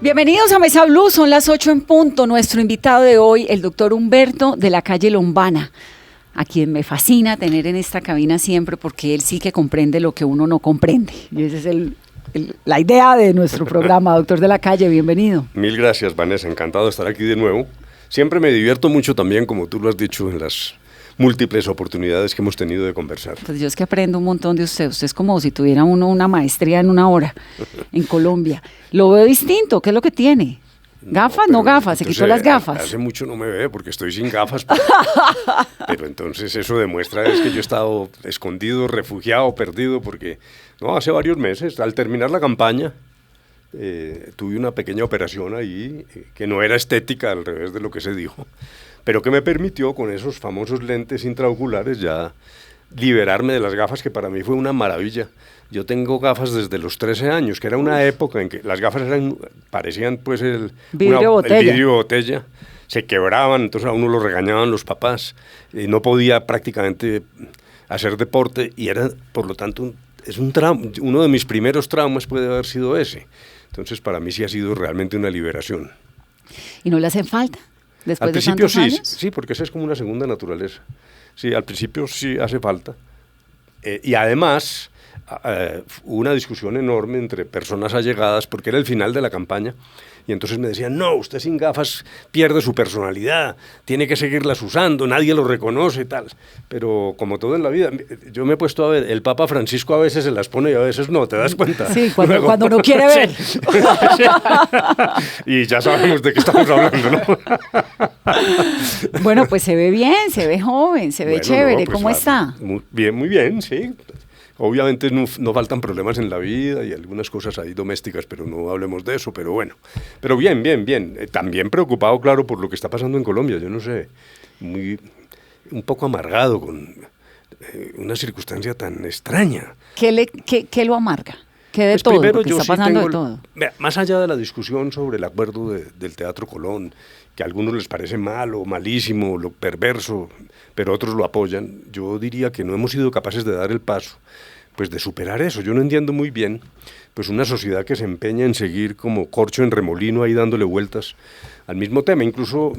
Bienvenidos a Mesa Blue, son las 8 en punto. Nuestro invitado de hoy, el doctor Humberto de la calle Lombana, a quien me fascina tener en esta cabina siempre porque él sí que comprende lo que uno no comprende. Y esa es la idea de nuestro programa. Doctor de la calle, bienvenido. Mil gracias, Vanessa, encantado de estar aquí de nuevo. Siempre me divierto mucho también, como tú lo has dicho, en las múltiples oportunidades que hemos tenido de conversar. Pues yo es que aprendo un montón de usted. Usted es como si tuviera uno una maestría en una hora en Colombia. Lo veo distinto. ¿Qué es lo que tiene? ¿Gafas? No gafas. Se quitó las gafas. Hace mucho no me ve porque estoy sin gafas. Pero entonces eso demuestra es que yo he estado escondido, refugiado, perdido, porque hace varios meses, al terminar la campaña, tuve una pequeña operación ahí que no era estética, al revés de lo que se dijo, pero que me permitió con esos famosos lentes intraoculares ya liberarme de las gafas, que para mí fue una maravilla. Yo tengo gafas desde los 13 años, que era una época en que las gafas parecían pues el vidrio botella, se quebraban, entonces a uno lo regañaban los papás, no podía prácticamente hacer deporte y era, por lo tanto, uno de mis primeros traumas puede haber sido ese. Entonces para mí sí ha sido realmente una liberación. ¿Y no le hacen falta? Al principio sí, sí, porque esa es como una segunda naturaleza. Sí, al principio sí hace falta. Y además, hubo una discusión enorme entre personas allegadas, porque era el final de la campaña, y entonces me decían, no, usted sin gafas pierde su personalidad, tiene que seguirlas usando, nadie lo reconoce y tal. Pero como todo en la vida, yo me he puesto a ver, el Papa Francisco a veces se las pone y a veces no, ¿te das cuenta? Sí, cuando no quiere ver. Sí. Y ya sabemos de qué estamos hablando, ¿no? Bueno, pues se ve bien, se ve joven, se ve chévere. Pues ¿cómo está? Muy bien, sí. Obviamente no faltan problemas en la vida y algunas cosas ahí domésticas, pero no hablemos de eso, pero bueno. Pero bien. También preocupado, claro, por lo que está pasando en Colombia. Yo no sé, un poco amargado con una circunstancia tan extraña. ¿Qué lo amarga? ¿Qué de pues todo? Primero, porque está pasando de todo. Más allá de la discusión sobre el acuerdo del Teatro Colón, que a algunos les parece malo, malísimo, lo perverso, pero otros lo apoyan, yo diría que no hemos sido capaces de dar el paso, pues de superar eso. Yo no entiendo muy bien, pues una sociedad que se empeña en seguir como corcho en remolino ahí dándole vueltas al mismo tema. Incluso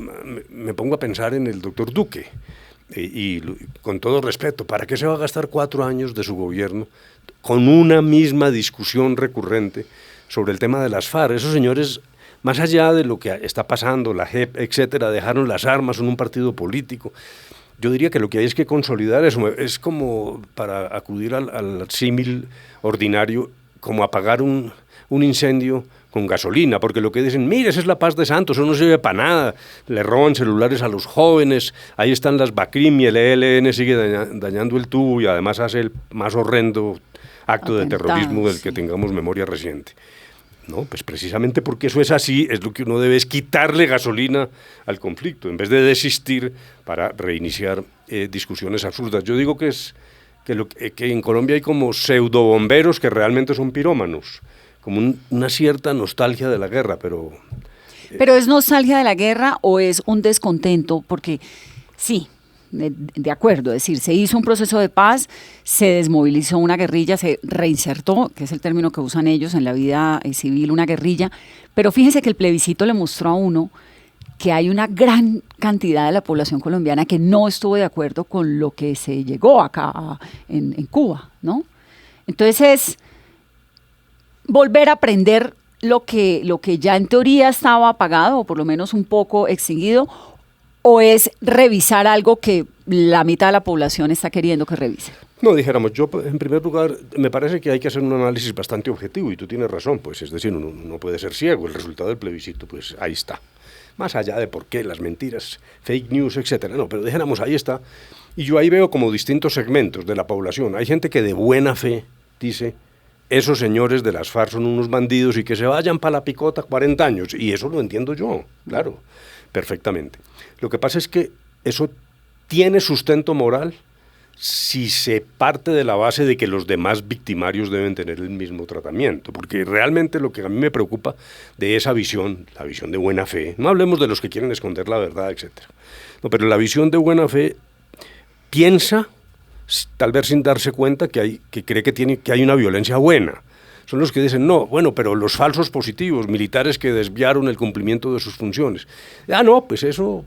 me pongo a pensar en el doctor Duque, y con todo respeto, ¿para qué se va a gastar 4 años de su gobierno con una misma discusión recurrente sobre el tema de las FARC? Esos señores, más allá de lo que está pasando, la JEP, etcétera, dejaron las armas, son un partido político. Yo diría que lo que hay es que consolidar eso. Es como, para acudir al símil ordinario, como apagar un incendio con gasolina, porque lo que dicen, mire, esa es la paz de Santos, eso no sirve para nada, le roban celulares a los jóvenes, ahí están las BACRIM y el ELN sigue dañando el tubo y además hace el más horrendo acto de terrorismo del que tengamos memoria reciente. No, pues precisamente porque eso es así, es lo que uno debe es quitarle gasolina al conflicto, en vez de desistir para reiniciar discusiones absurdas. Yo digo que en Colombia hay como pseudobomberos que realmente son pirómanos, como una cierta nostalgia de la guerra, pero... ¿Pero es nostalgia de la guerra o es un descontento? Porque sí, de acuerdo, es decir, se hizo un proceso de paz, se desmovilizó una guerrilla, se reinsertó, que es el término que usan ellos en la vida civil, una guerrilla, pero fíjese que el plebiscito le mostró a uno que hay una gran cantidad de la población colombiana que no estuvo de acuerdo con lo que se llegó acá en Cuba, ¿no? Entonces es volver a aprender lo que ya en teoría estaba apagado, o por lo menos un poco extinguido, o es revisar algo que la mitad de la población está queriendo que revise. No, dijéramos, yo en primer lugar me parece que hay que hacer un análisis bastante objetivo y tú tienes razón, pues es decir, uno no puede ser ciego, el resultado del plebiscito pues ahí está, más allá de por qué, las mentiras, fake news, etcétera, no, pero dijéramos ahí está, y yo ahí veo como distintos segmentos de la población. Hay gente que de buena fe dice, esos señores de las FARC son unos bandidos y que se vayan para la picota 40 años, y eso lo entiendo yo, claro, perfectamente. Lo que pasa es que eso tiene sustento moral si se parte de la base de que los demás victimarios deben tener el mismo tratamiento, porque realmente lo que a mí me preocupa de esa visión, la visión de buena fe, no hablemos de los que quieren esconder la verdad, etcétera, no, pero la visión de buena fe piensa, tal vez sin darse cuenta, que cree que hay una violencia buena, son los que dicen, no, bueno, pero los falsos positivos, militares que desviaron el cumplimiento de sus funciones. No, pues eso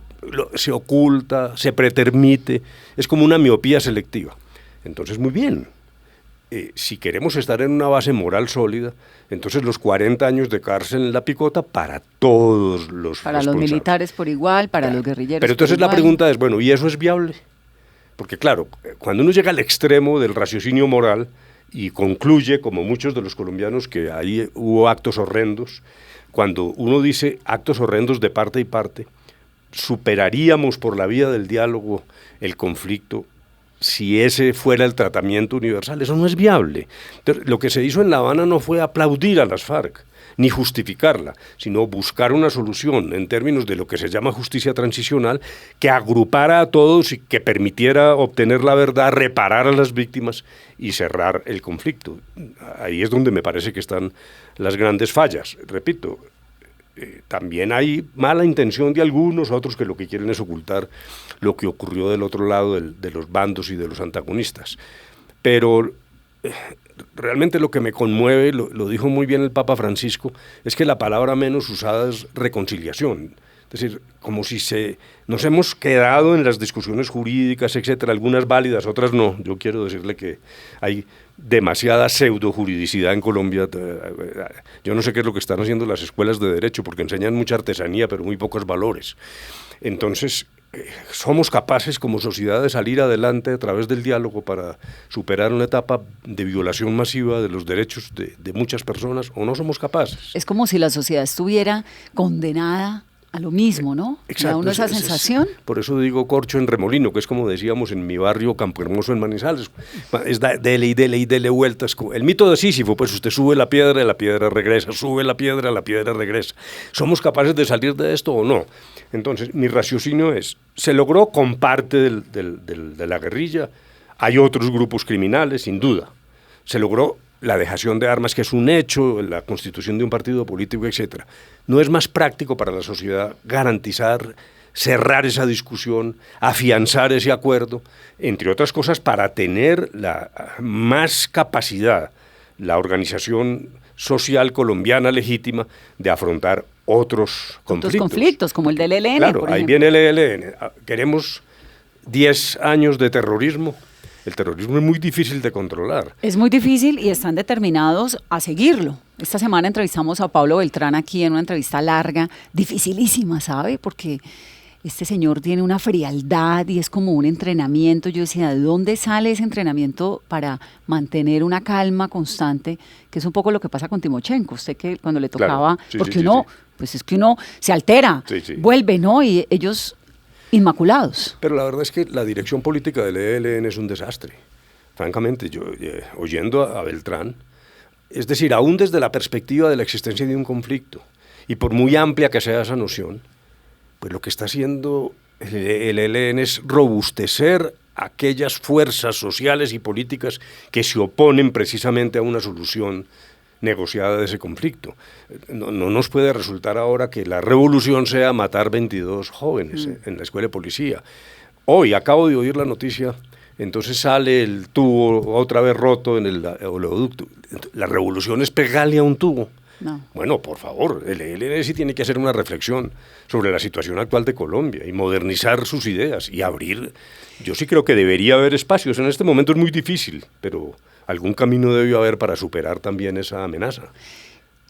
se oculta, se pretermite, es como una miopía selectiva. Entonces, muy bien. Si queremos estar en una base moral sólida, entonces los 40 años de cárcel en la picota para todos los Para los militares por igual, para los guerrilleros Pero entonces la pregunta es, bueno, ¿y eso es viable? Porque claro, cuando uno llega al extremo del raciocinio moral y concluye, como muchos de los colombianos, que ahí hubo actos horrendos, cuando uno dice actos horrendos de parte y parte, superaríamos por la vía del diálogo el conflicto si ese fuera el tratamiento universal. Eso no es viable. Entonces, lo que se hizo en La Habana no fue aplaudir a las FARC, ni justificarla, sino buscar una solución en términos de lo que se llama justicia transicional, que agrupara a todos y que permitiera obtener la verdad, reparar a las víctimas y cerrar el conflicto. Ahí es donde me parece que están las grandes fallas. Repito, también hay mala intención de algunos, otros que lo que quieren es ocultar lo que ocurrió del otro lado de los bandos y de los antagonistas. Pero realmente lo que me conmueve, lo dijo muy bien el Papa Francisco, es que la palabra menos usada es reconciliación. Es decir, como si nos hemos quedado en las discusiones jurídicas, etcétera, algunas válidas, otras no. Yo quiero decirle que hay demasiada pseudo-juridicidad en Colombia. Yo no sé qué es lo que están haciendo las escuelas de derecho, porque enseñan mucha artesanía, pero muy pocos valores. Entonces, somos capaces como sociedad de salir adelante a través del diálogo para superar una etapa de violación masiva de los derechos de muchas personas, o no somos capaces. Es como si la sociedad estuviera condenada a lo mismo, ¿no? Exacto. ¿Da uno esa sensación? Por eso digo corcho en remolino, que es como decíamos en mi barrio Campo Hermoso en Manizales. Es dele y dele y dele vueltas. El mito de Sísifo, pues usted sube la piedra y la piedra regresa, sube la piedra regresa. ¿Somos capaces de salir de esto o no? Entonces, mi raciocinio es, se logró con parte de la guerrilla, hay otros grupos criminales, sin duda. Se logró la dejación de armas, que es un hecho, la constitución de un partido político, etcétera. ¿No es más práctico para la sociedad garantizar, cerrar esa discusión, afianzar ese acuerdo, entre otras cosas, para tener más capacidad, la organización social colombiana legítima, de afrontar otros conflictos? Otros conflictos, como el del ELN, claro, por ahí ejemplo. viene el ELN. Queremos 10 años de terrorismo. El terrorismo es muy difícil de controlar. Es muy difícil y están determinados a seguirlo. Esta semana entrevistamos a Pablo Beltrán aquí en una entrevista larga, dificilísima, ¿sabe? Porque este señor tiene una frialdad y es como un entrenamiento. Yo decía, ¿de dónde sale ese entrenamiento para mantener una calma constante? Que es un poco lo que pasa con Timochenko. Usted que cuando le tocaba, claro, sí, porque sí, uno, sí. pues es que uno se altera, vuelve, ¿no? Y ellos inmaculados. Pero la verdad es que la dirección política del ELN es un desastre. Francamente, yo oyendo a Beltrán, es decir, aún desde la perspectiva de la existencia de un conflicto, y por muy amplia que sea esa noción, pues lo que está haciendo el ELN es robustecer aquellas fuerzas sociales y políticas que se oponen precisamente a una solución negociada de ese conflicto. No nos puede resultar ahora que la revolución sea matar 22 jóvenes en la escuela de policía. Hoy acabo de oír la noticia, entonces sale el tubo otra vez roto en el oleoducto. La revolución es pegarle a un tubo. No. Bueno, por favor, el ELN sí tiene que hacer una reflexión sobre la situación actual de Colombia y modernizar sus ideas y abrir. Yo sí creo que debería haber espacios. En este momento es muy difícil, pero algún camino debe haber para superar también esa amenaza.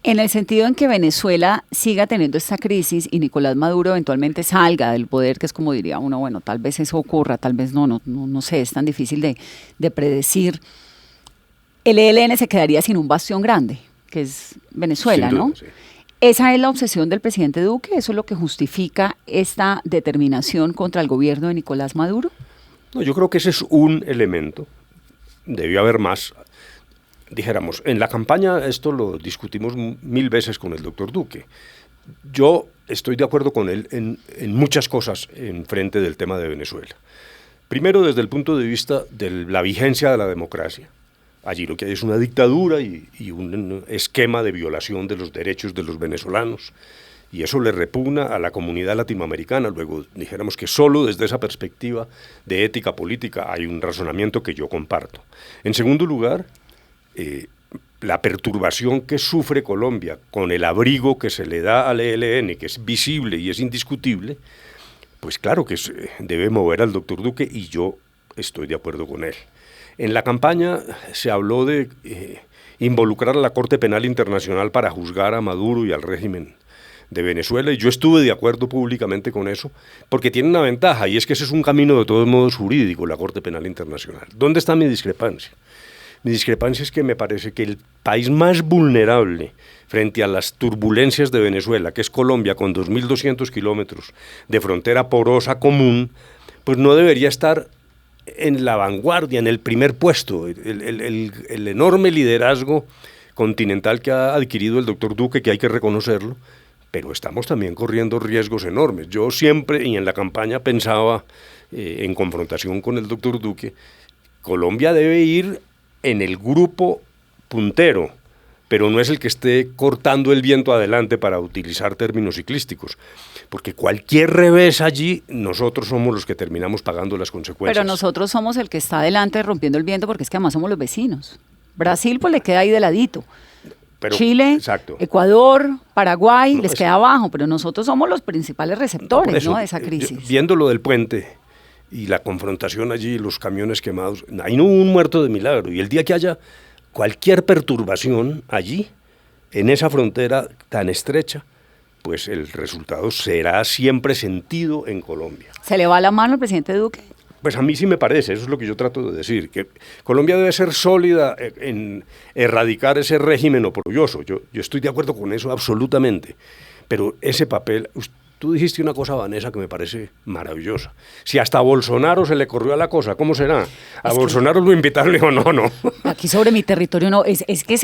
En el sentido en que Venezuela siga teniendo esta crisis y Nicolás Maduro eventualmente salga del poder, que es como diría uno, bueno, tal vez eso ocurra, tal vez no sé, es tan difícil de predecir. El ELN se quedaría sin un bastión grande, que es Venezuela, Sin duda, ¿no? sí. Esa es la obsesión del presidente Duque, eso es lo que justifica esta determinación contra el gobierno de Nicolás Maduro. No, yo creo que ese es un elemento. Debió haber más. Dijéramos, en la campaña esto lo discutimos 1000 veces con el doctor Duque. Yo estoy de acuerdo con él en muchas cosas en frente del tema de Venezuela. Primero, desde el punto de vista de la vigencia de la democracia. Allí lo que hay es una dictadura y un esquema de violación de los derechos de los venezolanos. Y eso le repugna a la comunidad latinoamericana. Luego, dijéramos que solo desde esa perspectiva de ética política hay un razonamiento que yo comparto. En segundo lugar, la perturbación que sufre Colombia con el abrigo que se le da al ELN, que es visible y es indiscutible, pues claro que debe mover al doctor Duque, y yo estoy de acuerdo con él. En la campaña se habló de involucrar a la Corte Penal Internacional para juzgar a Maduro y al régimen de Venezuela, y yo estuve de acuerdo públicamente con eso, porque tiene una ventaja, y es que ese es un camino de todos modos jurídico, la Corte Penal Internacional. ¿Dónde está mi discrepancia? Mi discrepancia es que me parece que el país más vulnerable frente a las turbulencias de Venezuela, que es Colombia, con 2.200 kilómetros de frontera porosa común, pues no debería estar en la vanguardia, en el primer puesto. El enorme liderazgo continental que ha adquirido el doctor Duque, que hay que reconocerlo, pero estamos también corriendo riesgos enormes. Yo siempre, y en la campaña, pensaba, en confrontación con el doctor Duque, Colombia debe ir en el grupo puntero, pero no es el que esté cortando el viento adelante, para utilizar términos ciclísticos, porque cualquier revés allí, nosotros somos los que terminamos pagando las consecuencias. Pero nosotros somos el que está adelante rompiendo el viento, porque es que además somos los vecinos. Brasil pues le queda ahí de ladito. Pero, Chile, exacto. Ecuador, Paraguay, les queda abajo, pero nosotros somos los principales receptores, eso, de esa crisis. Viendo lo del puente y la confrontación allí, los camiones quemados, ahí no hubo un muerto de milagro, y el día que haya cualquier perturbación allí, en esa frontera tan estrecha, pues el resultado será siempre sentido en Colombia. ¿Se le va la mano al presidente Duque? Pues a mí sí me parece, eso es lo que yo trato de decir, que Colombia debe ser sólida en erradicar ese régimen oprobioso. Yo estoy de acuerdo con eso absolutamente, pero ese papel, tú dijiste una cosa, Vanessa, que me parece maravillosa. Si hasta a Bolsonaro se le corrió a la cosa, ¿cómo será? A Bolsonaro lo invitaron y dijo, no. Aquí sobre mi territorio no, es que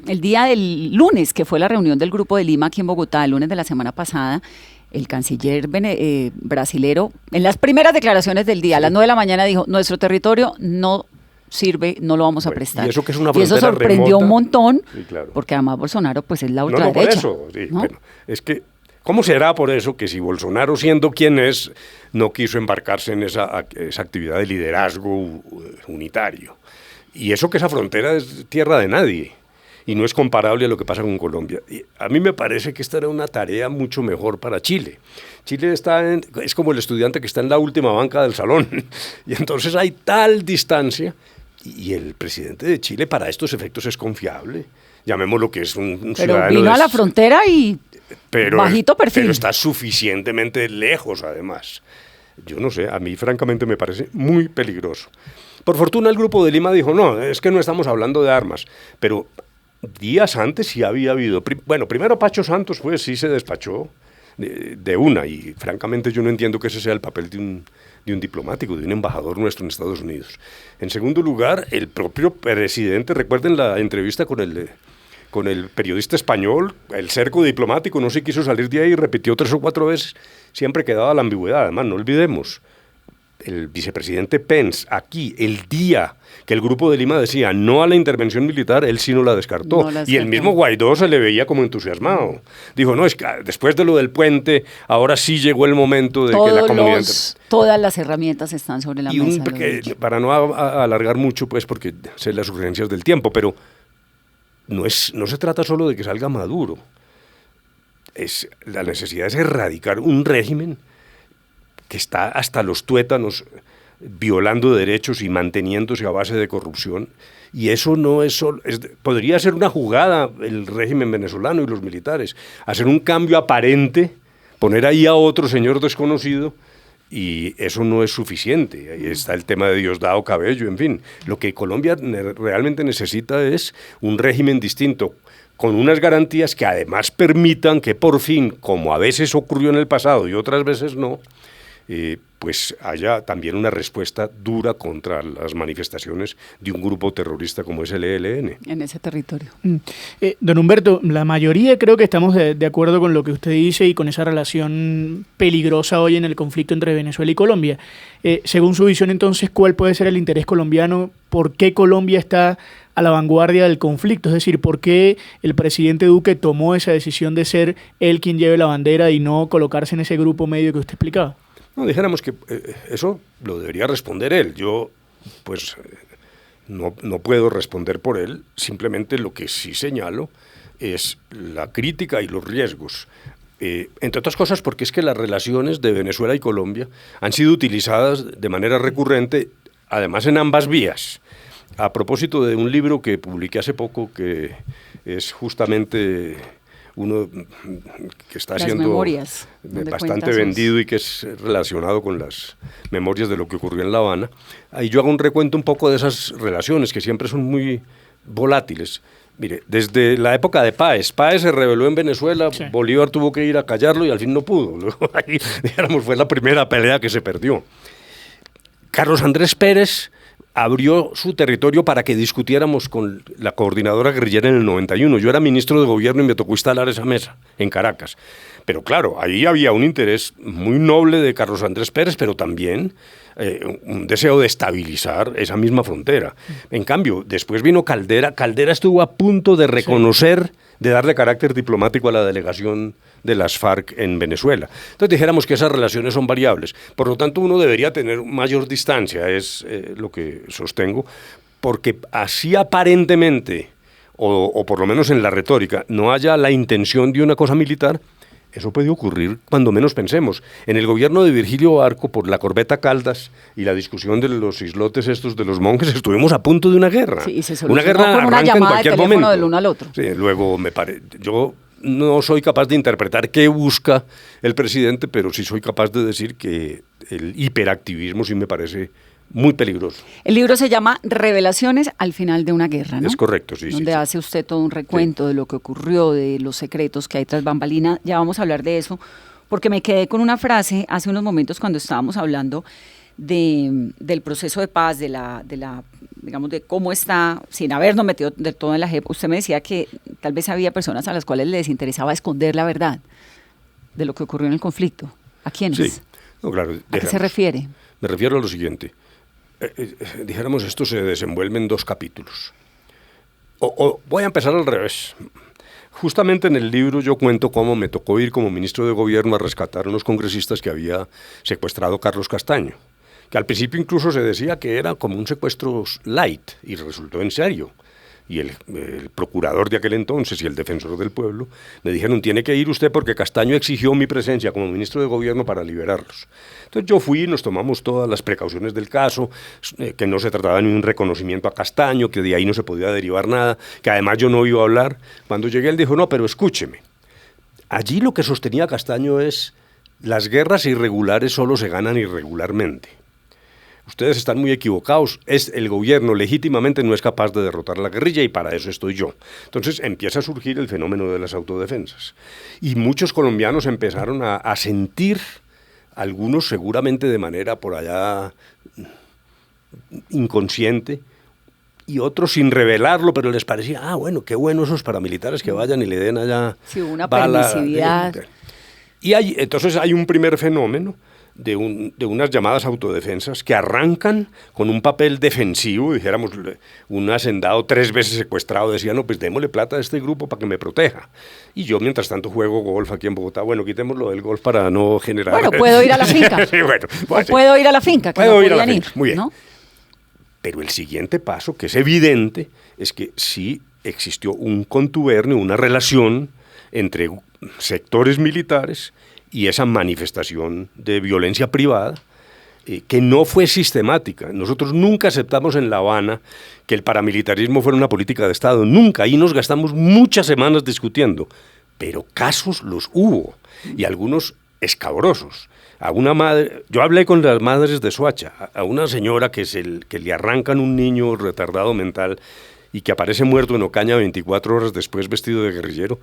el día del lunes, que fue la reunión del Grupo de Lima aquí en Bogotá, el lunes de la semana pasada, el canciller brasilero, en las primeras declaraciones del día, a las 9 de la mañana, dijo, nuestro territorio no sirve, no lo vamos a prestar. Y eso que es una frontera remota. Y eso sorprendió remota. Un montón, Sí, claro. porque además Bolsonaro pues es la ultraderecha. No, por eso, sí, ¿no? Bueno, es que, ¿cómo será por eso que si Bolsonaro, siendo quien es, no quiso embarcarse en esa actividad de liderazgo unitario? Y eso que esa frontera es tierra de nadie, y no es comparable a lo que pasa con Colombia. Y a mí me parece que esta era una tarea mucho mejor para Chile. Chile es como el estudiante que está en la última banca del salón, y entonces hay tal distancia, y el presidente de Chile para estos efectos es confiable. Llamémoslo que es un ciudadano. Pero vino a la frontera y bajito perfil. Pero está suficientemente lejos, además. Yo no sé, a mí francamente me parece muy peligroso. Por fortuna el Grupo de Lima dijo, no, es que no estamos hablando de armas, pero días antes sí había habido. Bueno, primero Pacho Santos sí se despachó de una, y francamente yo no entiendo que ese sea el papel de un diplomático, de un embajador nuestro en Estados Unidos. En segundo lugar, el propio presidente, recuerden la entrevista con el periodista español, el cerco diplomático, no se quiso salir de ahí, repitió 3 o 4 veces, siempre quedaba la ambigüedad. Además, no olvidemos, el vicepresidente Pence, aquí, el día que el Grupo de Lima decía no a la intervención militar, él sí no la descartó. Y el mismo Guaidó se le veía como entusiasmado. Dijo, no, es que después de lo del puente, ahora sí llegó el momento de que la comunidad... Todas las herramientas están sobre la mesa. Para no alargar mucho, pues, porque sé las urgencias del tiempo, pero no se trata solo de que salga Maduro. La necesidad es erradicar un régimen que está hasta los tuétanos violando derechos y manteniéndose a base de corrupción, y eso no es solo, podría ser una jugada el régimen venezolano y los militares, hacer un cambio aparente, poner ahí a otro señor desconocido, y eso no es suficiente. Ahí está el tema de Diosdado Cabello, en fin. Lo que Colombia realmente necesita es un régimen distinto, con unas garantías que además permitan que por fin, como a veces ocurrió en el pasado y otras veces no, pues haya también una respuesta dura contra las manifestaciones de un grupo terrorista como es el ELN. En ese territorio. Don Humberto, la mayoría creo que estamos de acuerdo con lo que usted dice y con esa relación peligrosa hoy en el conflicto entre Venezuela y Colombia. Según su visión, entonces, ¿cuál puede ser el interés colombiano? ¿Por qué Colombia está a la vanguardia del conflicto? Es decir, ¿por qué el presidente Duque tomó esa decisión de ser él quien lleve la bandera y no colocarse en ese grupo medio que usted explicaba? No, dijéramos que eso lo debería responder él. Yo, pues, no puedo responder por él, simplemente lo que sí señalo es la crítica y los riesgos. Entre otras cosas porque es que las relaciones de Venezuela y Colombia han sido utilizadas de manera recurrente, además en ambas vías. A propósito de un libro que publiqué hace poco, que es justamente uno que está siendo bastante vendido y que es relacionado con las memorias de lo que ocurrió en La Habana, ahí yo hago un recuento un poco de esas relaciones que siempre son muy volátiles. Mire, desde la época de Páez se rebeló en Venezuela, sí. Bolívar tuvo que ir a callarlo y al fin no pudo. Luego ahí, digamos, fue la primera pelea que se perdió. Carlos Andrés Pérez abrió su territorio para que discutiéramos con la coordinadora guerrillera en el 91. Yo era ministro de gobierno y me tocó instalar esa mesa en Caracas. Pero claro, ahí había un interés muy noble de Carlos Andrés Pérez, pero también un deseo de estabilizar esa misma frontera. En cambio, después vino Caldera. Caldera estuvo a punto de reconocer, de darle carácter diplomático a la delegación de las FARC en Venezuela. Entonces dijéramos que esas relaciones son variables. Por lo tanto, uno debería tener mayor distancia, es lo que sostengo, porque así aparentemente, o por lo menos en la retórica, no haya la intención de una cosa militar, eso puede ocurrir cuando menos pensemos. En el gobierno de Virgilio Barco, por la corbeta Caldas y la discusión de los islotes estos de los monjes, estuvimos a punto de una guerra. Sí, y se una guerra con una arranca en cualquier de momento. Del uno al otro. Sí, luego yo no soy capaz de interpretar qué busca el presidente, pero sí soy capaz de decir que el hiperactivismo sí me parece muy peligroso. El libro se llama Revelaciones al final de una guerra, ¿no? Es correcto, sí. Donde hace usted todo un recuento de lo que ocurrió, de los secretos que hay tras bambalina. Ya vamos a hablar de eso, porque me quedé con una frase hace unos momentos cuando estábamos hablando del proceso de paz, digamos, de cómo está, sin habernos metido del todo en la JEP. Usted me decía que tal vez había personas a las cuales les interesaba esconder la verdad de lo que ocurrió en el conflicto. ¿A quiénes? Sí, no, claro. ¿A qué se refiere? Me refiero a lo siguiente. Dijéramos, esto se desenvuelve en dos capítulos. O voy a empezar al revés. Justamente en el libro yo cuento cómo me tocó ir como ministro de gobierno a rescatar a unos congresistas que había secuestrado Carlos Castaño, que al principio incluso se decía que era como un secuestro light y resultó en serio. Y el procurador de aquel entonces y el defensor del pueblo me dijeron, tiene que ir usted porque Castaño exigió mi presencia como ministro de gobierno para liberarlos. Entonces yo fui y nos tomamos todas las precauciones del caso, que no se trataba ni un reconocimiento a Castaño, que de ahí no se podía derivar nada, que además yo no iba a hablar. Cuando llegué él dijo, no, pero escúcheme. Allí lo que sostenía Castaño es, las guerras irregulares solo se ganan irregularmente. Ustedes están muy equivocados, el gobierno legítimamente no es capaz de derrotar la guerrilla y para eso estoy yo. Entonces empieza a surgir el fenómeno de las autodefensas. Y muchos colombianos empezaron a sentir, algunos seguramente de manera por allá inconsciente, y otros sin revelarlo, pero les parecía, bueno, qué bueno esos paramilitares que vayan y le den allá sí, una permisividad. Y entonces hay un primer fenómeno, de unas llamadas autodefensas que arrancan con un papel defensivo, dijéramos, un hacendado 3 veces secuestrado decía, no, pues démosle plata a este grupo para que me proteja. Y yo, mientras tanto, juego golf aquí en Bogotá. Bueno, quitémoslo del golf para no generar... Bueno, puedo ir a la finca. Sí, bueno, puedo ir a la finca, que puedo no ir a la podían finca, ir, muy bien. ¿no? Pero el siguiente paso, que es evidente, es que sí existió un contubernio, una relación entre sectores militares y esa manifestación de violencia privada que no fue sistemática. Nosotros nunca aceptamos en La Habana que el paramilitarismo fuera una política de Estado, nunca. Ahí nos gastamos muchas semanas discutiendo, pero casos los hubo, y algunos escabrosos. A una madre, yo hablé con las madres de Soacha, a una señora que le arrancan un niño retardado mental y que aparece muerto en Ocaña 24 horas después vestido de guerrillero.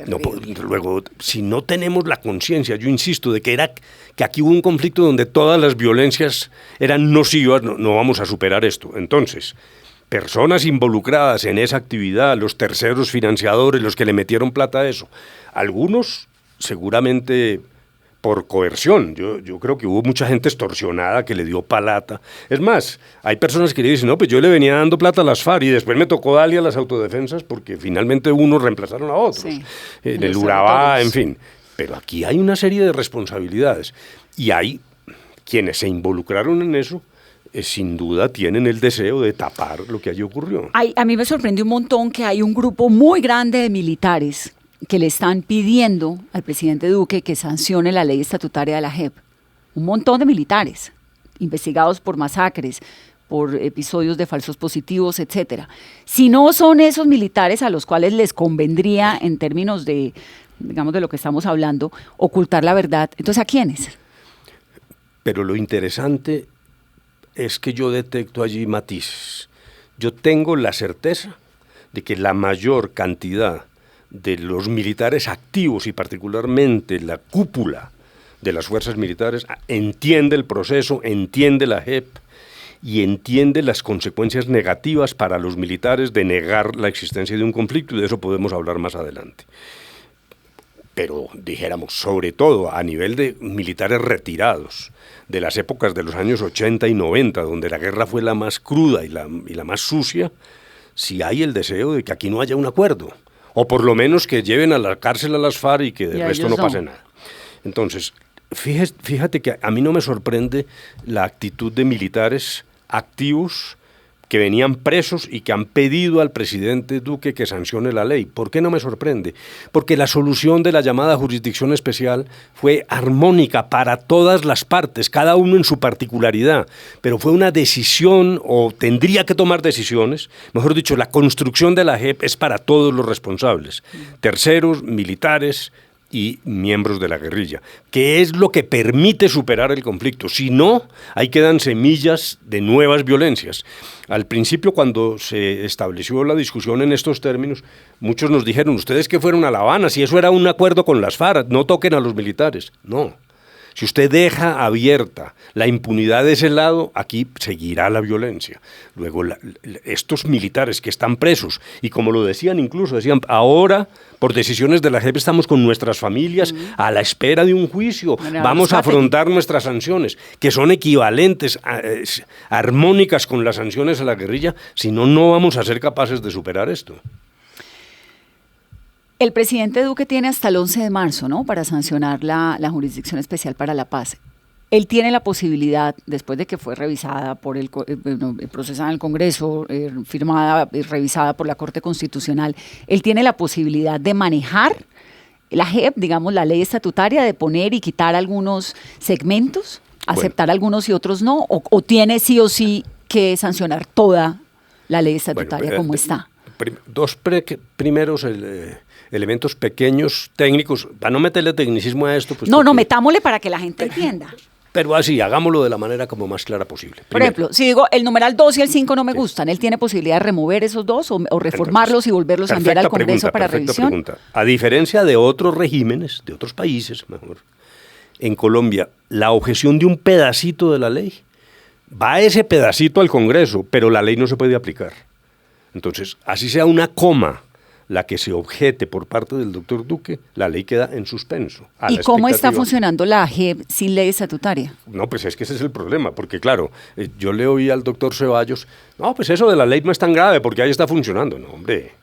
No, luego, si no tenemos la conciencia, yo insisto, de que aquí hubo un conflicto donde todas las violencias eran nocivas, no vamos a superar esto. Entonces, personas involucradas en esa actividad, los terceros financiadores, los que le metieron plata a eso, algunos seguramente por coerción. Yo creo que hubo mucha gente extorsionada que le dio palata. Es más, hay personas que le dicen, no, pues yo le venía dando plata a las FARC y después me tocó darle a las autodefensas porque finalmente unos reemplazaron a otros. Sí, en el Urabá, en fin. Pero aquí hay una serie de responsabilidades y hay quienes se involucraron en eso, sin duda tienen el deseo de tapar lo que allí ocurrió. A mí me sorprendió un montón que hay un grupo muy grande de militares que le están pidiendo al presidente Duque que sancione la ley estatutaria de la JEP. Un montón de militares investigados por masacres, por episodios de falsos positivos, etcétera. Si no son esos militares a los cuales les convendría, en términos de, digamos, de lo que estamos hablando, ocultar la verdad, entonces ¿a quiénes? Pero lo interesante es que yo detecto allí matices. Yo tengo la certeza de que la mayor cantidad de los militares activos y particularmente la cúpula de las fuerzas militares entiende el proceso, entiende la JEP y entiende las consecuencias negativas para los militares de negar la existencia de un conflicto, y de eso podemos hablar más adelante. Pero dijéramos, sobre todo a nivel de militares retirados, de las épocas de los años 80 y 90, donde la guerra fue la más cruda y la más sucia, si hay el deseo de que aquí no haya un acuerdo, o por lo menos que lleven a la cárcel a las FARC y que del resto no pase nada. Entonces, fíjate que a mí no me sorprende la actitud de militares activos que venían presos y que han pedido al presidente Duque que sancione la ley. ¿Por qué no me sorprende? Porque la solución de la llamada jurisdicción especial fue armónica para todas las partes, cada uno en su particularidad, pero fue una decisión, o tendría que tomar decisiones, mejor dicho, la construcción de la JEP es para todos los responsables, terceros, militares y miembros de la guerrilla, que es lo que permite superar el conflicto. Si no, ahí quedan semillas de nuevas violencias. Al principio, cuando se estableció la discusión en estos términos, muchos nos dijeron, ustedes que fueron a La Habana, si eso era un acuerdo con las FARC, no toquen a los militares. No. Si usted deja abierta la impunidad de ese lado, aquí seguirá la violencia. Luego, estos militares que están presos, y como lo decían incluso, decían, ahora, por decisiones de la JEP, estamos con nuestras familias a la espera de un juicio, vamos a afrontar nuestras sanciones, que son equivalentes, armónicas con las sanciones a la guerrilla, si no, no vamos a ser capaces de superar esto. El presidente Duque tiene hasta el 11 de marzo, ¿no?, para sancionar la Jurisdicción Especial para la Paz. Él tiene la posibilidad, después de que fue revisada por procesada en el Congreso, firmada y revisada por la Corte Constitucional, él tiene la posibilidad de manejar la JEP, digamos, la ley estatutaria, de poner y quitar algunos segmentos, aceptar algunos y otros no, o tiene sí o sí que sancionar toda la ley estatutaria como está. Dos primeros elementos pequeños, técnicos, para no meterle tecnicismo a esto. Pues no, metámosle para que la gente entienda. Pero así, hagámoslo de la manera como más clara posible. Por ejemplo, si digo el numeral 2 y el 5 no me gustan, ¿él tiene posibilidad de remover esos dos o reformarlos y volverlos a enviar al Congreso para revisión? Pregunta. A diferencia de otros regímenes, de otros países, mejor, en Colombia, la objeción de un pedacito de la ley va ese pedacito al Congreso, pero la ley no se puede aplicar. Entonces, así sea una coma la que se objete por parte del doctor Duque, la ley queda en suspenso. ¿Y cómo está funcionando la JEP sin ley estatutaria? No, pues es que ese es el problema, porque claro, yo le oí al doctor Ceballos, no, pues eso de la ley no es tan grave, porque ahí está funcionando. No, hombre,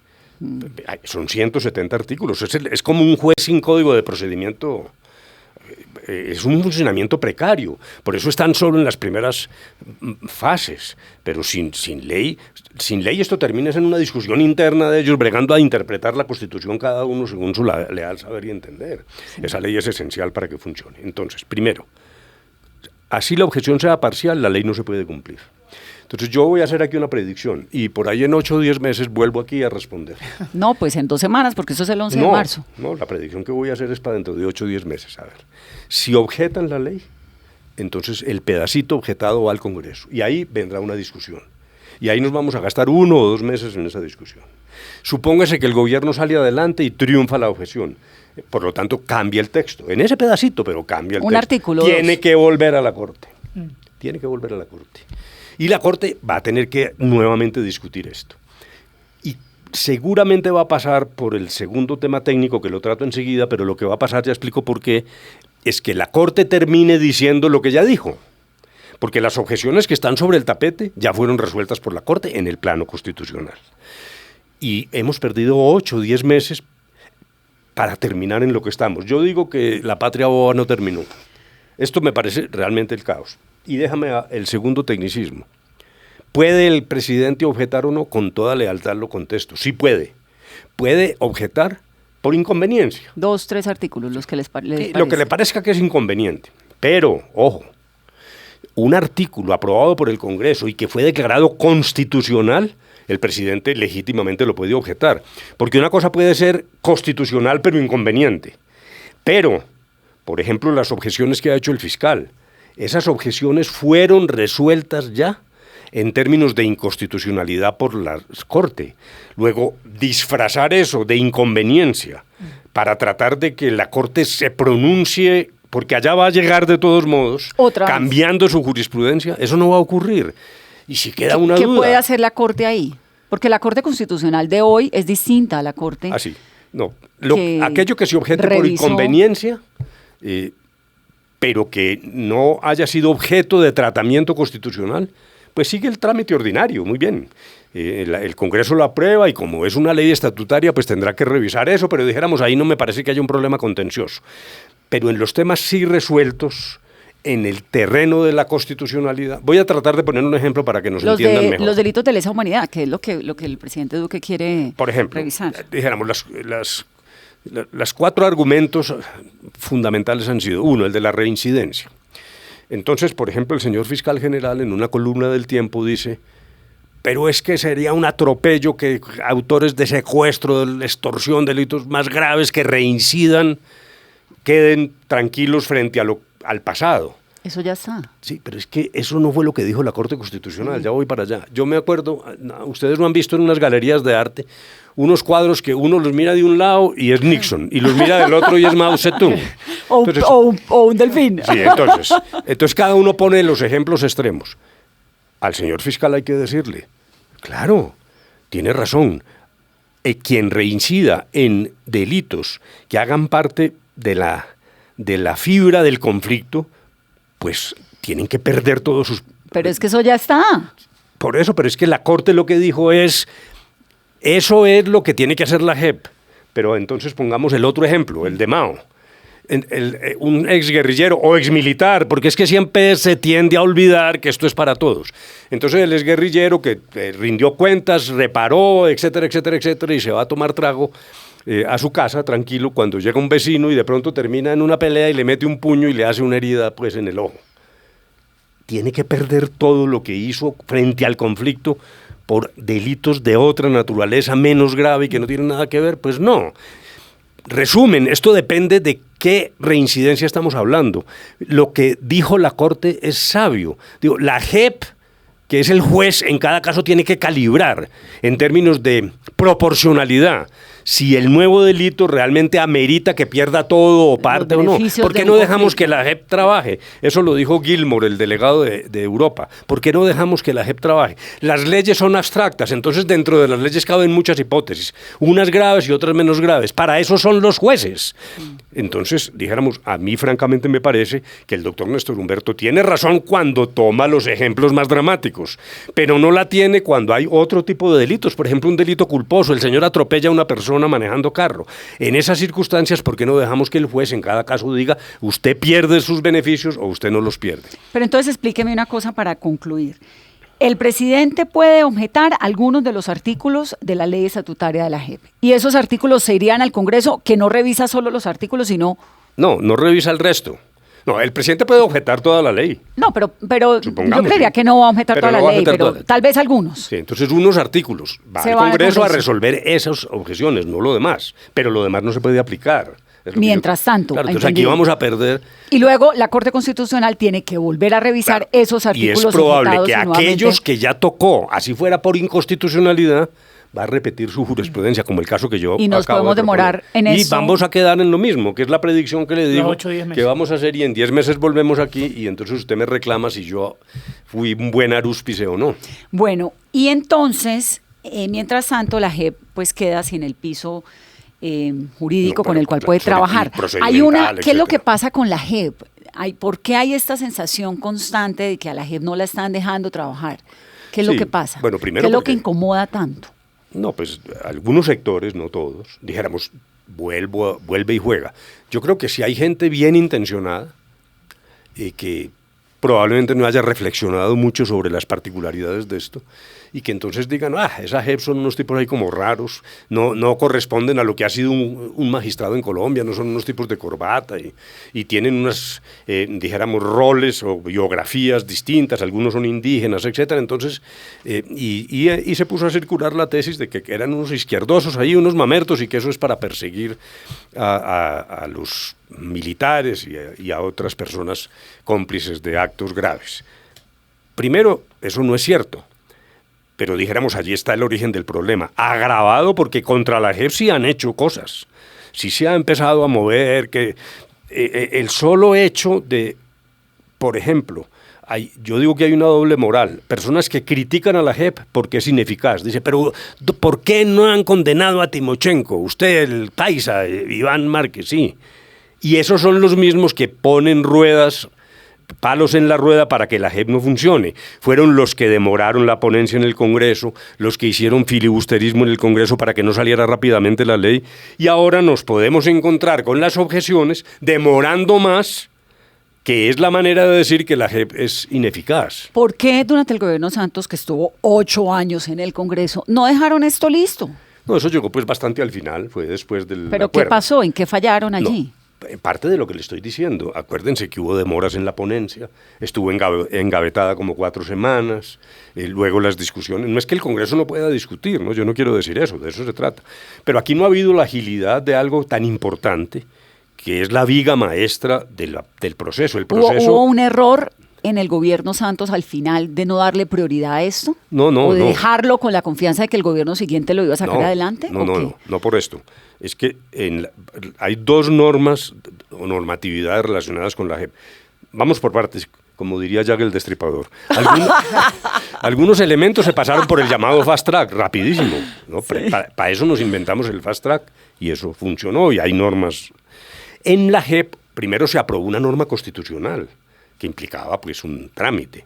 son 170 artículos, es como un juez sin código de procedimiento. Es un funcionamiento precario, por eso están solo en las primeras fases, pero sin ley esto termina en una discusión interna de ellos bregando a interpretar la Constitución cada uno según su leal saber y entender. Sí. Esa ley es esencial para que funcione. Entonces, primero, así la objeción sea parcial, la ley no se puede cumplir. Entonces yo voy a hacer aquí una predicción y por ahí en 8 o 10 meses vuelvo aquí a responder. No, pues en 2 semanas, porque eso es el 11 de marzo. No, la predicción que voy a hacer es para dentro de 8 o 10 meses. A ver, si objetan la ley, entonces el pedacito objetado va al Congreso y ahí vendrá una discusión. Y ahí nos vamos a gastar 1 o 2 meses en esa discusión. Supóngase que el gobierno sale adelante y triunfa la objeción. Por lo tanto, cambia el texto. En ese pedacito, pero cambia el texto. Un artículo. Tiene que volver a la Corte. Tiene que volver a la Corte. Y la Corte va a tener que nuevamente discutir esto. Y seguramente va a pasar por el segundo tema técnico, que lo trato enseguida, pero lo que va a pasar, ya explico por qué, es que la Corte termine diciendo lo que ya dijo. Porque las objeciones que están sobre el tapete ya fueron resueltas por la Corte en el plano constitucional. Y hemos perdido 8 o 10 meses para terminar en lo que estamos. Yo digo que la patria boba no terminó. Esto me parece realmente el caos. Y déjame el segundo tecnicismo. ¿Puede el presidente objetar o no? Con toda lealtad lo contesto. Sí puede. Puede objetar por inconveniencia. 2, 3 artículos, los que les parece. Lo que le parezca que es inconveniente. Pero, ojo, un artículo aprobado por el Congreso y que fue declarado constitucional, el presidente legítimamente lo puede objetar. Porque una cosa puede ser constitucional pero inconveniente. Pero, por ejemplo, las objeciones que ha hecho el fiscal, esas objeciones fueron resueltas ya en términos de inconstitucionalidad por la Corte. Luego, disfrazar eso de inconveniencia para tratar de que la Corte se pronuncie, porque allá va a llegar de todos modos, cambiando su jurisprudencia, eso no va a ocurrir. Y si queda una duda... ¿Qué puede hacer la Corte ahí? Porque la Corte Constitucional de hoy es distinta a la Corte... Ah, sí. No. Aquello que se objete por inconveniencia... pero que no haya sido objeto de tratamiento constitucional, pues sigue el trámite ordinario, muy bien. El Congreso lo aprueba y como es una ley estatutaria, pues tendrá que revisar eso, pero dijéramos, ahí no me parece que haya un problema contencioso. Pero en los temas sí resueltos, en el terreno de la constitucionalidad, voy a tratar de poner un ejemplo para que nos entiendan mejor. Los delitos de lesa humanidad, que es lo que el presidente Duque quiere Por ejemplo, revisar. Dijéramos, las 4 argumentos fundamentales han sido, uno, el de la reincidencia. Entonces, por ejemplo, el señor fiscal general en una columna del Tiempo dice, pero es que sería un atropello que autores de secuestro, de extorsión, delitos más graves que reincidan, queden tranquilos frente al pasado. Eso ya está. Sí, pero es que eso no fue lo que dijo la Corte Constitucional, ya voy para allá. Yo me acuerdo, ustedes lo han visto en unas galerías de arte, unos cuadros que uno los mira de un lado y es Nixon, y los mira del otro y es Mao Zedong. O un delfín. Sí, entonces cada uno pone los ejemplos extremos. Al señor fiscal hay que decirle, claro, tiene razón, quien reincida en delitos que hagan parte de la fibra del conflicto, pues tienen que perder todos sus... Pero es que eso ya está. Por eso, pero es que la Corte lo que dijo es, eso es lo que tiene que hacer la JEP. Pero entonces pongamos el otro ejemplo, el de Mao. Un exguerrillero o exmilitar, porque es que siempre se tiende a olvidar que esto es para todos. Entonces el exguerrillero que rindió cuentas, reparó, etcétera, etcétera, etcétera, y se va a tomar trago a su casa, tranquilo, cuando llega un vecino y de pronto termina en una pelea y le mete un puño y le hace una herida pues en el ojo. Tiene que perder todo lo que hizo frente al conflicto por delitos de otra naturaleza menos grave y que no tienen nada que ver, pues no. Resumen, esto depende de qué reincidencia estamos hablando. Lo que dijo la Corte es sabio. Digo, la JEP, que es el juez, en cada caso tiene que calibrar en términos de proporcionalidad si el nuevo delito realmente amerita que pierda todo o parte o no. ¿Por qué no dejamos que la JEP trabaje? Eso lo dijo Gilmore, el delegado de Europa. ¿Por qué no dejamos que la JEP trabaje? Las leyes son abstractas, entonces dentro de las leyes caben muchas hipótesis, unas graves y otras menos graves. Para eso son los jueces. Entonces, dijéramos, a mí francamente me parece que el doctor Néstor Humberto tiene razón cuando toma los ejemplos más dramáticos, pero no la tiene cuando hay otro tipo de delitos. Por ejemplo, un delito culposo, el señor atropella a una persona manejando carro. En esas circunstancias, ¿por qué no dejamos que el juez en cada caso diga usted pierde sus beneficios o usted no los pierde? Pero entonces explíqueme una cosa para concluir. El presidente puede objetar algunos de los artículos de la ley estatutaria de la JEP. Y esos artículos se irían al Congreso, que no revisa solo los artículos, sino... No revisa el resto. No, el presidente puede objetar toda la ley. No, pero yo creería que no va a objetar toda la ley, pero tal vez algunos. Sí, entonces unos artículos. Va al Congreso a resolver esas objeciones, no lo demás. Pero lo demás no se puede aplicar. Mientras tanto. Claro, entonces aquí vamos a perder. Y luego la Corte Constitucional tiene que volver a revisar esos artículos. Y es probable que aquellos que ya tocó, así fuera por inconstitucionalidad, va a repetir su jurisprudencia, como el caso que yo y nos podemos demorar en eso. Y vamos a quedar en lo mismo, que es la predicción que le digo, que vamos a hacer, y en 10 meses volvemos aquí, y entonces usted me reclama si yo fui un buen arúspice o no. Bueno, y entonces, mientras tanto, la JEP pues queda sin el piso jurídico con el cual puede trabajar. ¿Qué es lo que pasa con la JEP? ¿Por qué hay esta sensación constante de que a la JEP no la están dejando trabajar? ¿Qué es lo que pasa? Bueno, primero ¿Qué es lo que incomoda tanto? No, pues algunos sectores, no todos, dijéramos, vuelve y juega. Yo creo que si hay gente bien intencionada que probablemente no haya reflexionado mucho sobre las particularidades de esto, y que entonces digan, esa JEP son unos tipos ahí como raros, no corresponden a lo que ha sido un magistrado en Colombia, no son unos tipos de corbata, y tienen unas, dijéramos, roles o biografías distintas, algunos son indígenas, etcétera. Entonces, y se puso a circular la tesis de que eran unos izquierdosos ahí, unos mamertos, y que eso es para perseguir a los militares y a otras personas cómplices de actos graves. Primero, eso no es cierto. Pero dijéramos, allí está el origen del problema, agravado porque contra la JEP sí han hecho cosas, sí se ha empezado a mover, que el solo hecho de, por ejemplo, yo digo que hay una doble moral, personas que critican a la JEP porque es ineficaz, dice, pero ¿por qué no han condenado a Timochenko? Usted, el paisa, Iván Márquez, sí, y esos son los mismos que ponen palos en la rueda para que la JEP no funcione. Fueron los que demoraron la ponencia en el Congreso, los que hicieron filibusterismo en el Congreso para que no saliera rápidamente la ley, y ahora nos podemos encontrar con las objeciones demorando más, que es la manera de decir que la JEP es ineficaz. ¿Por qué durante el gobierno Santos, que estuvo 8 años en el Congreso, no dejaron esto listo? No, eso llegó pues bastante al final, fue después del ¿Pero acuerdo. qué pasó? ¿En qué fallaron allí? No. Parte de lo que le estoy diciendo, acuérdense que hubo demoras en la ponencia, estuvo engavetada como 4 semanas, luego las discusiones, no es que el Congreso no pueda discutir, ¿no? Yo no quiero decir eso, de eso se trata, pero aquí no ha habido la agilidad de algo tan importante que es la viga maestra del proceso. ¿Hubo un error en el gobierno Santos al final de no darle prioridad a esto? No. ¿O de dejarlo con la confianza de que el gobierno siguiente lo iba a sacar adelante? No por esto. Es que hay 2 normas o normatividades relacionadas con la JEP. Vamos por partes, como diría Jack el Destripador. Algunos elementos se pasaron por el llamado fast track, rapidísimo, ¿no? Sí. Para eso nos inventamos el fast track y eso funcionó y hay normas. En la JEP primero se aprobó una norma constitucional que implicaba pues un trámite.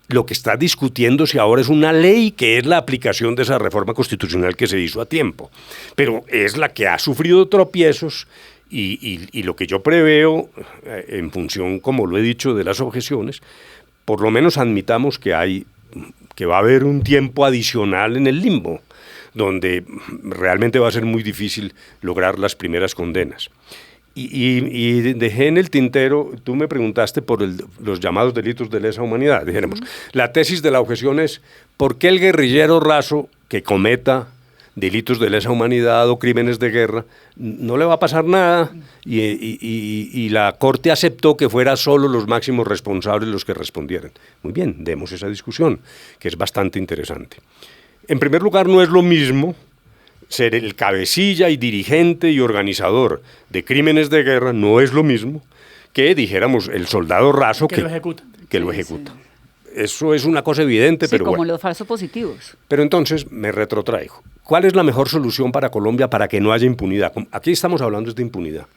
Lo que está discutiéndose ahora es una ley que es la aplicación de esa reforma constitucional que se hizo a tiempo, pero es la que ha sufrido tropiezos y lo que yo preveo, en función, como lo he dicho, de las objeciones, por lo menos admitamos que va a haber un tiempo adicional en el limbo, donde realmente va a ser muy difícil lograr las primeras condenas. Y dejé en el tintero, tú me preguntaste por los llamados delitos de lesa humanidad. Dijéramos, la tesis de la objeción es, ¿por qué el guerrillero raso que cometa delitos de lesa humanidad o crímenes de guerra no le va a pasar nada? Y la Corte aceptó que fueran solo los máximos responsables los que respondieran. Muy bien, demos esa discusión, que es bastante interesante. En primer lugar, no es lo mismo ser el cabecilla y dirigente y organizador de crímenes de guerra, no es lo mismo que, dijéramos, el soldado raso que lo ejecuta. Eso es una cosa evidente, sí, pero como bueno. Los falsos positivos. Pero entonces me retrotraigo. ¿Cuál es la mejor solución para Colombia para que no haya impunidad? Aquí estamos hablando de impunidad.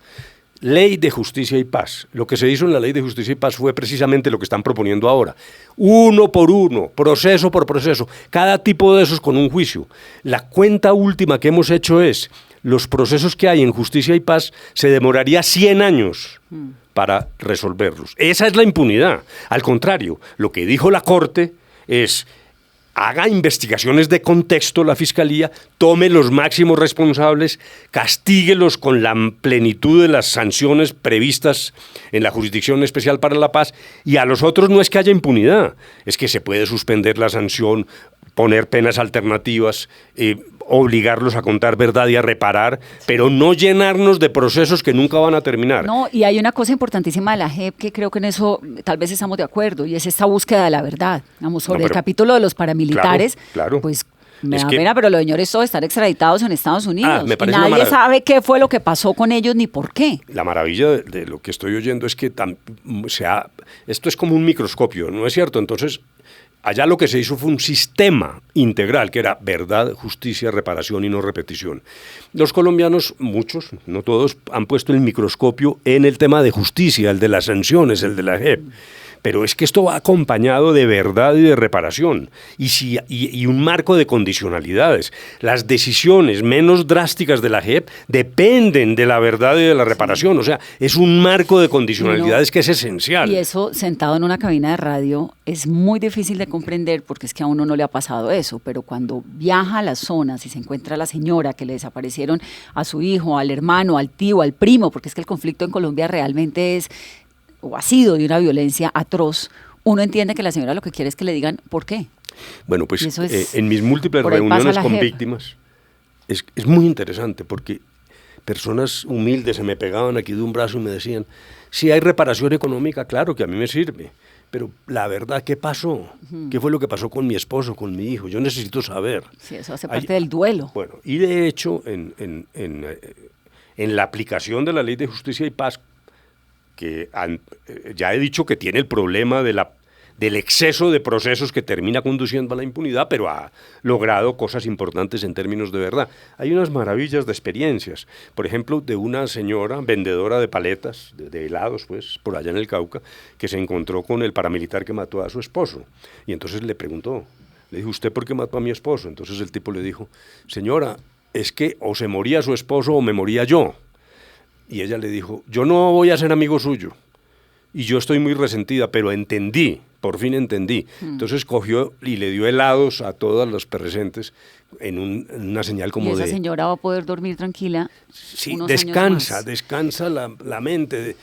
Ley de Justicia y Paz. Lo que se hizo en la Ley de Justicia y Paz fue precisamente lo que están proponiendo ahora. Uno por uno, proceso por proceso, cada tipo de esos con un juicio. La cuenta última que hemos hecho es, los procesos que hay en Justicia y Paz se demoraría 100 años para resolverlos. Esa es la impunidad. Al contrario, lo que dijo la Corte es, haga investigaciones de contexto la Fiscalía, tome los máximos responsables, castíguelos con la plenitud de las sanciones previstas en la Jurisdicción Especial para la Paz, y a los otros no es que haya impunidad, es que se puede suspender la sanción, poner penas alternativas, obligarlos a contar verdad y a reparar, pero no llenarnos de procesos que nunca van a terminar. No, y hay una cosa importantísima de la JEP que creo que en eso tal vez estamos de acuerdo, y es esta búsqueda de la verdad. Vamos, sobre el capítulo de los paramilitares, claro. Pues me da pena, pero los señores todos están extraditados en Estados Unidos. Me parece nadie sabe qué fue lo que pasó con ellos ni por qué. La maravilla de lo que estoy oyendo es que esto es como un microscopio, ¿no es cierto? Entonces, allá lo que se hizo fue un sistema integral, que era verdad, justicia, reparación y no repetición. Los colombianos, muchos, no todos, han puesto el microscopio en el tema de justicia, el de las sanciones, el de la JEP. Pero es que esto va acompañado de verdad y de reparación y un marco de condicionalidades. Las decisiones menos drásticas de la JEP dependen de la verdad y de la reparación. O sea, es un marco de condicionalidades que es esencial. Y eso, sentado en una cabina de radio, es muy difícil de comprender porque es que a uno no le ha pasado eso. Pero cuando viaja a las zonas y se encuentra a la señora que le desaparecieron a su hijo, al hermano, al tío, al primo, porque es que el conflicto en Colombia realmente es o ha sido de una violencia atroz, uno entiende que la señora lo que quiere es que le digan por qué. Bueno, pues en mis múltiples reuniones con víctimas es muy interesante porque personas humildes se me pegaban aquí de un brazo y me decían, si hay reparación económica, claro que a mí me sirve, pero la verdad, ¿qué pasó? ¿Qué fue lo que pasó con mi esposo, con mi hijo? Yo necesito saber. Sí, eso hace parte del duelo. Bueno, y de hecho, en la aplicación de la Ley de Justicia y Paz, que ya he dicho que tiene el problema del exceso de procesos que termina conduciendo a la impunidad, pero ha logrado cosas importantes en términos de verdad. Hay unas maravillas de experiencias, por ejemplo, de una señora vendedora de paletas, de helados, pues, por allá en el Cauca, que se encontró con el paramilitar que mató a su esposo, y entonces le preguntó, le dijo, ¿usted por qué mató a mi esposo? Entonces el tipo le dijo, señora, es que o se moría su esposo o me moría yo. Y ella le dijo, yo no voy a ser amigo suyo. Y yo estoy muy resentida, pero entendí, por fin entendí. Entonces cogió y le dio helados a todas los presentes en una señal como de... Y esa señora va a poder dormir tranquila. Sí, descansa la mente.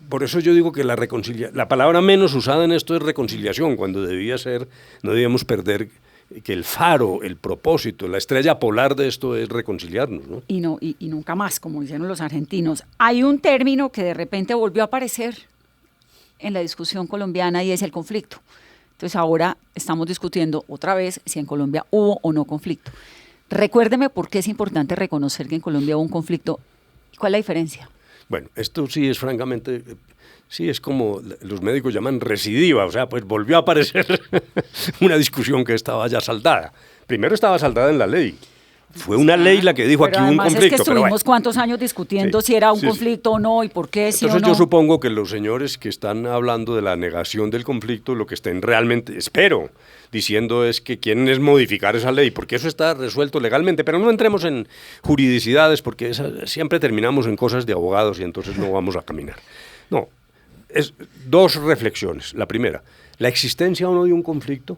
Por eso yo digo que la palabra menos usada en esto es reconciliación, cuando debía ser, no debíamos perder que el faro, el propósito, la estrella polar de esto es reconciliarnos, ¿no? Y nunca más, como dicen los argentinos. Hay un término que de repente volvió a aparecer en la discusión colombiana y es el conflicto. Entonces ahora estamos discutiendo otra vez si en Colombia hubo o no conflicto. Recuérdeme por qué es importante reconocer que en Colombia hubo un conflicto. ¿Cuál es la diferencia? Bueno, esto sí es francamente... Sí, es como los médicos llaman recidiva, o sea, pues volvió a aparecer una discusión que estaba ya saldada. Primero estaba saldada en la ley. Fue una ley la que dijo aquí hubo un conflicto. Es que estuvimos cuántos años discutiendo si era un conflicto o no y por qué, sí o no. Entonces yo supongo que los señores que están hablando de la negación del conflicto, lo que estén realmente, espero, diciendo es que quieren es modificar esa ley, porque eso está resuelto legalmente, pero no entremos en juridicidades, porque siempre terminamos en cosas de abogados y entonces no vamos a caminar. No. Dos reflexiones. La primera, la existencia o no de un conflicto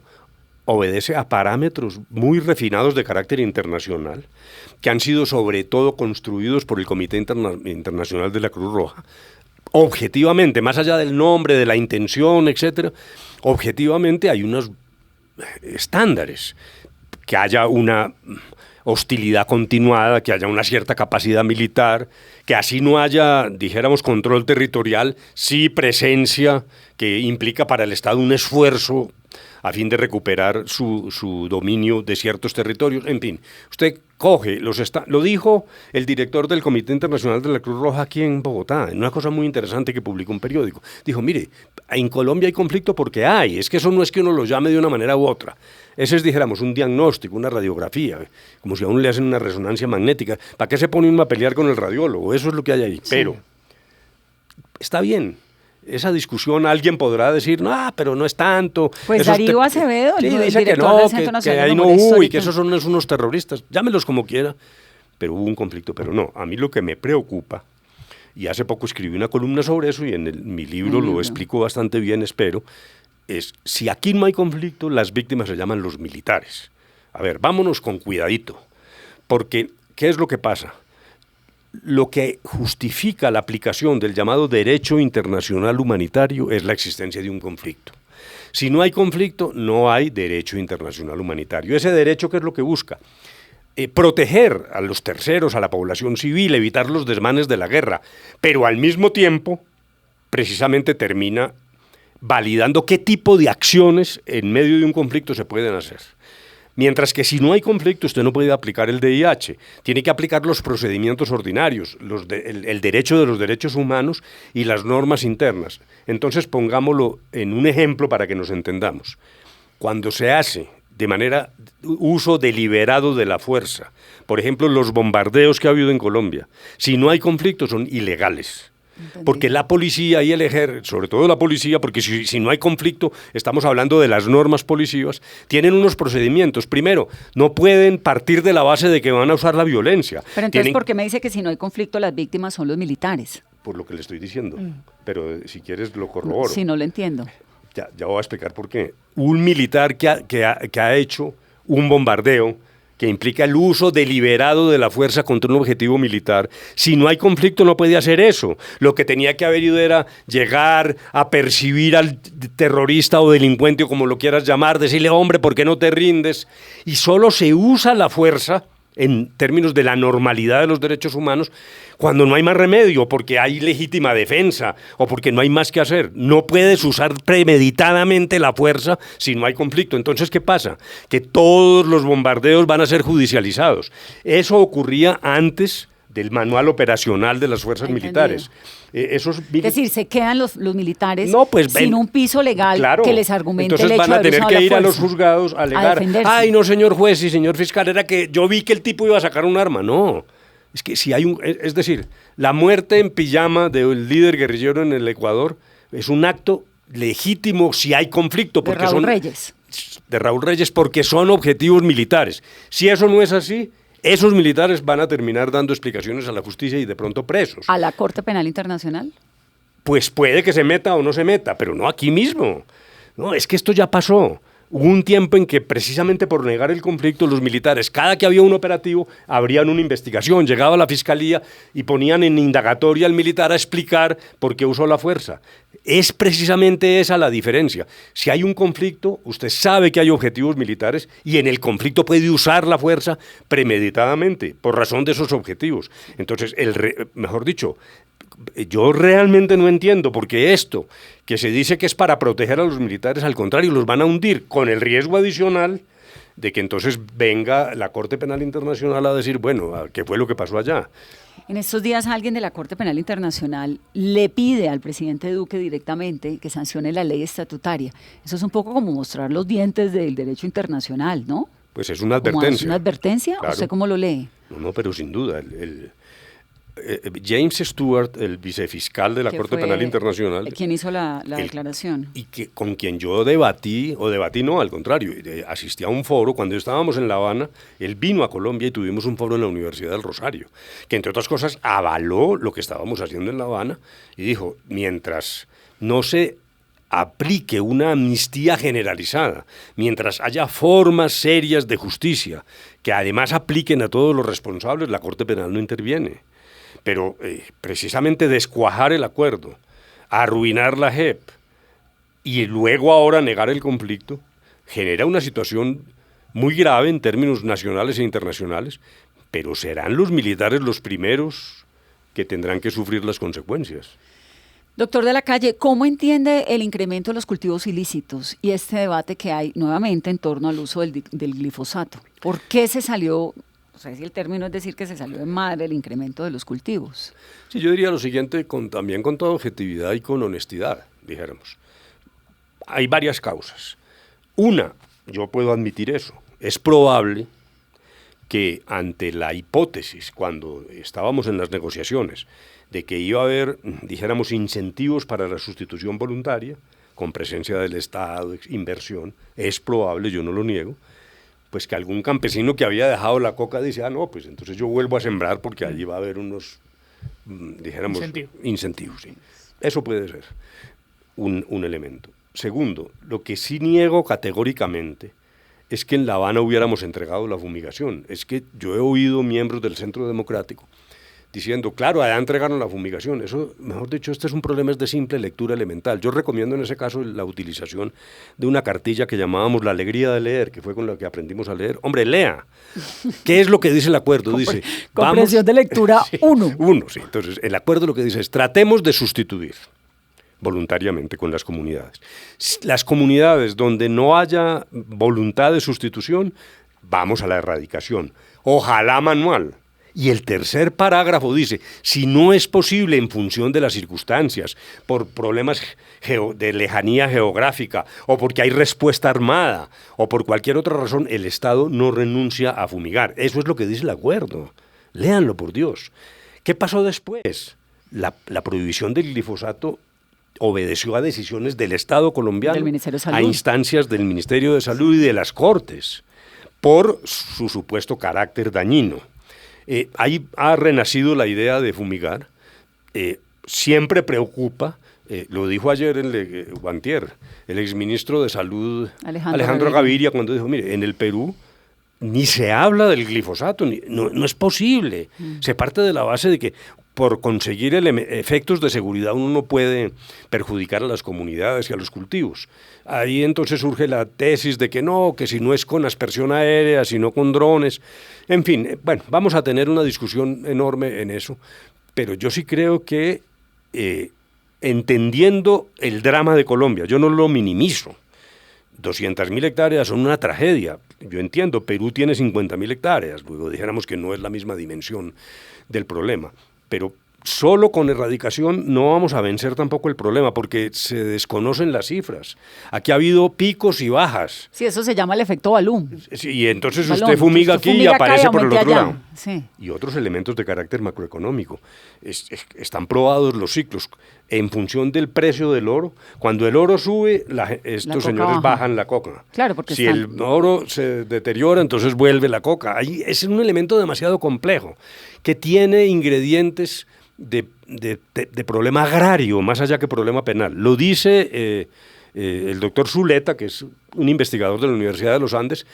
obedece a parámetros muy refinados de carácter internacional que han sido sobre todo construidos por el Comité Internacional de la Cruz Roja. Objetivamente, más allá del nombre, de la intención, etcétera, objetivamente hay unos estándares, que haya una hostilidad continuada, que haya una cierta capacidad militar, que así no haya, dijéramos, control territorial, sí presencia, que implica para el Estado un esfuerzo a fin de recuperar su dominio de ciertos territorios. En fin, usted coge, lo dijo el director del Comité Internacional de la Cruz Roja aquí en Bogotá, en una cosa muy interesante que publicó un periódico. Dijo, mire, en Colombia hay conflicto porque hay, es que eso no es que uno lo llame de una manera u otra. Ese es, dijéramos, un diagnóstico, una radiografía, como si a uno le hacen una resonancia magnética. ¿Para qué se pone uno a pelear con el radiólogo? Eso es lo que hay ahí. Sí. Pero está bien. Esa discusión, alguien podrá decir, no, pero no es tanto. Pues Darío Acevedo, sí, el dice director del Centro Nacional que ahí de no Memoria hubo y Histórica. que esos son unos terroristas. Llámelos como quiera, pero hubo un conflicto. Pero no, a mí lo que me preocupa, y hace poco escribí una columna sobre eso y en mi libro lo explico bastante bien, espero, es si aquí no hay conflicto, las víctimas se llaman los militares. A ver, vámonos con cuidadito, porque ¿qué es lo que pasa? Lo que justifica la aplicación del llamado derecho internacional humanitario es la existencia de un conflicto. Si no hay conflicto, no hay derecho internacional humanitario. Ese derecho, ¿qué es lo que busca? Proteger a los terceros, a la población civil, evitar los desmanes de la guerra, pero al mismo tiempo, precisamente termina validando qué tipo de acciones en medio de un conflicto se pueden hacer. Mientras que si no hay conflicto, usted no puede aplicar el DIH, tiene que aplicar los procedimientos ordinarios, el derecho de los derechos humanos y las normas internas. Entonces pongámoslo en un ejemplo para que nos entendamos. Cuando se hace de manera uso deliberado de la fuerza, por ejemplo los bombardeos que ha habido en Colombia, si no hay conflicto son ilegales. Entendí. Porque la policía y el ejército, sobre todo la policía, porque si no hay conflicto, estamos hablando de las normas policivas, tienen unos procedimientos. Primero, no pueden partir de la base de que van a usar la violencia. Pero entonces, ¿por qué me dice que si no hay conflicto las víctimas son los militares? Por lo que le estoy diciendo. Pero si quieres lo corroboro. Si no lo entiendo. Ya voy a explicar por qué. Un militar que ha hecho un bombardeo que implica el uso deliberado de la fuerza contra un objetivo militar, si no hay conflicto no puede hacer eso. Lo que tenía que haber ido era llegar a percibir al terrorista o delincuente, o como lo quieras llamar, decirle, hombre, ¿por qué no te rindes? Y solo se usa la fuerza en términos de la normalidad de los derechos humanos, cuando no hay más remedio, porque hay legítima defensa o porque no hay más que hacer. No puedes usar premeditadamente la fuerza si no hay conflicto. Entonces, ¿qué pasa? Que todos los bombardeos van a ser judicializados. Eso ocurría antes del manual operacional de las fuerzas militares. Es decir, se quedan los militares pues, sin un piso legal, claro, que les argumente el hecho de entonces van a tener que ir a los juzgados a alegar, ay, no, señor juez y señor fiscal, era que yo vi que el tipo iba a sacar un arma. No, es que si hay es decir, la muerte en pijama del líder guerrillero en el Ecuador es un acto legítimo si hay conflicto. Porque de Raúl Reyes, porque son objetivos militares. Si eso no es así, esos militares van a terminar dando explicaciones a la justicia y de pronto presos. ¿A la Corte Penal Internacional? Pues puede que se meta o no se meta, pero no aquí mismo. No, es que esto ya pasó. Hubo un tiempo en que precisamente por negar el conflicto los militares, cada que había un operativo, abrían una investigación, llegaba la fiscalía y ponían en indagatoria al militar a explicar por qué usó la fuerza. Es precisamente esa la diferencia. Si hay un conflicto, usted sabe que hay objetivos militares y en el conflicto puede usar la fuerza premeditadamente por razón de esos objetivos. Entonces, mejor dicho, yo realmente no entiendo por qué esto, que se dice que es para proteger a los militares, al contrario, los van a hundir con el riesgo adicional de que entonces venga la Corte Penal Internacional a decir, bueno, ¿qué fue lo que pasó allá? En estos días alguien de la Corte Penal Internacional le pide al presidente Duque directamente que sancione la ley estatutaria. Eso es un poco como mostrar los dientes del derecho internacional, ¿no? Pues es una advertencia. ¿Es una advertencia? Claro. ¿Usted cómo lo lee? No, pero sin duda. James Stewart, el vicefiscal de la Corte Penal Internacional. ¿Quién hizo la declaración? Y con quien yo debatí no, al contrario, asistí a un foro, cuando estábamos en La Habana, él vino a Colombia y tuvimos un foro en la Universidad del Rosario, que entre otras cosas avaló lo que estábamos haciendo en La Habana y dijo, mientras no se aplique una amnistía generalizada, mientras haya formas serias de justicia que además apliquen a todos los responsables, la Corte Penal no interviene. Pero precisamente descuajar el acuerdo, arruinar la JEP y luego ahora negar el conflicto, genera una situación muy grave en términos nacionales e internacionales, pero serán los militares los primeros que tendrán que sufrir las consecuencias. Doctor de la Calle, ¿cómo entiende el incremento de los cultivos ilícitos y este debate que hay nuevamente en torno al uso del glifosato? ¿Por qué se salió? O sea, si el término es decir que se salió de madre el incremento de los cultivos. Sí, yo diría lo siguiente, también con toda objetividad y con honestidad, dijéramos. Hay varias causas. Una, yo puedo admitir eso, es probable que ante la hipótesis, cuando estábamos en las negociaciones, de que iba a haber, dijéramos, incentivos para la sustitución voluntaria, con presencia del Estado, inversión, es probable, yo no lo niego, pues que algún campesino que había dejado la coca dice, no, pues entonces yo vuelvo a sembrar porque allí va a haber unos, dijéramos, incentivos. Sí. Eso puede ser un elemento. Segundo, lo que sí niego categóricamente es que en La Habana hubiéramos entregado la fumigación. Es que yo he oído miembros del Centro Democrático diciendo, claro, allá entregaron la fumigación. Eso, mejor dicho, este es un problema de simple lectura elemental. Yo recomiendo en ese caso la utilización de una cartilla que llamábamos La Alegría de Leer, que fue con la que aprendimos a leer. Hombre, lea. ¿Qué es lo que dice el acuerdo? Dice, comprensión de lectura 1. Sí. Entonces, el acuerdo lo que dice es, tratemos de sustituir voluntariamente con las comunidades. Las comunidades donde no haya voluntad de sustitución, vamos a la erradicación. Ojalá manual. Y el tercer parágrafo dice, si no es posible en función de las circunstancias, por problemas de lejanía geográfica, o porque hay respuesta armada, o por cualquier otra razón, el Estado no renuncia a fumigar. Eso es lo que dice el acuerdo. Léanlo, por Dios. ¿Qué pasó después? la prohibición del glifosato obedeció a decisiones del Estado colombiano, del Ministerio de Salud, a instancias del Ministerio de Salud y de las Cortes, por su supuesto carácter dañino. Ahí ha renacido la idea de fumigar. Siempre preocupa, lo dijo ayer o antier, el exministro de Salud Alejandro Gaviria, cuando dijo, mire, en el Perú ni se habla del glifosato, no es posible. Se parte de la base de que por conseguir efectos de seguridad uno no puede perjudicar a las comunidades y a los cultivos. Ahí entonces surge la tesis de que no, que si no es con aspersión aérea, sino con drones. En fin, bueno, vamos a tener una discusión enorme en eso, pero yo sí creo que entendiendo el drama de Colombia, yo no lo minimizo. 200.000 hectáreas son una tragedia. Yo entiendo, Perú tiene 50.000 hectáreas, luego dijéramos que no es la misma dimensión del problema, pero solo con erradicación no vamos a vencer tampoco el problema, porque se desconocen las cifras. Aquí ha habido picos y bajas. Sí, eso se llama el efecto balón. Sí, y entonces usted fumiga aquí y aparece por el otro lado. Sí. Y otros elementos de carácter macroeconómico. Están probados los ciclos en función del precio del oro. Cuando el oro sube, estos señores bajan la coca. Claro, porque si el oro se deteriora, entonces vuelve la coca. Ahí es un elemento demasiado complejo que tiene ingredientes de problema agrario, más allá que problema penal. Lo dice el doctor Zuleta, que es un investigador de la Universidad de los Andes,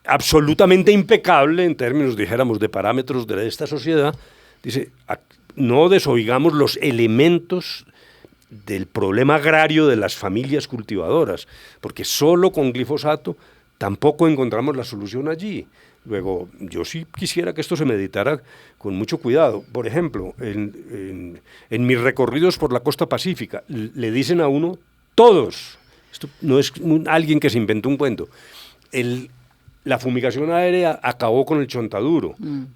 absolutamente impecable en términos, dijéramos, de parámetros de esta sociedad. Dice, no desoigamos los elementos del problema agrario de las familias cultivadoras, porque solo con glifosato tampoco encontramos la solución allí. Luego, yo sí quisiera que esto se meditara con mucho cuidado. Por ejemplo, en mis recorridos por la costa pacífica, le dicen a uno, todos, esto no es alguien que se inventó un cuento, la fumigación aérea acabó con el chontaduro,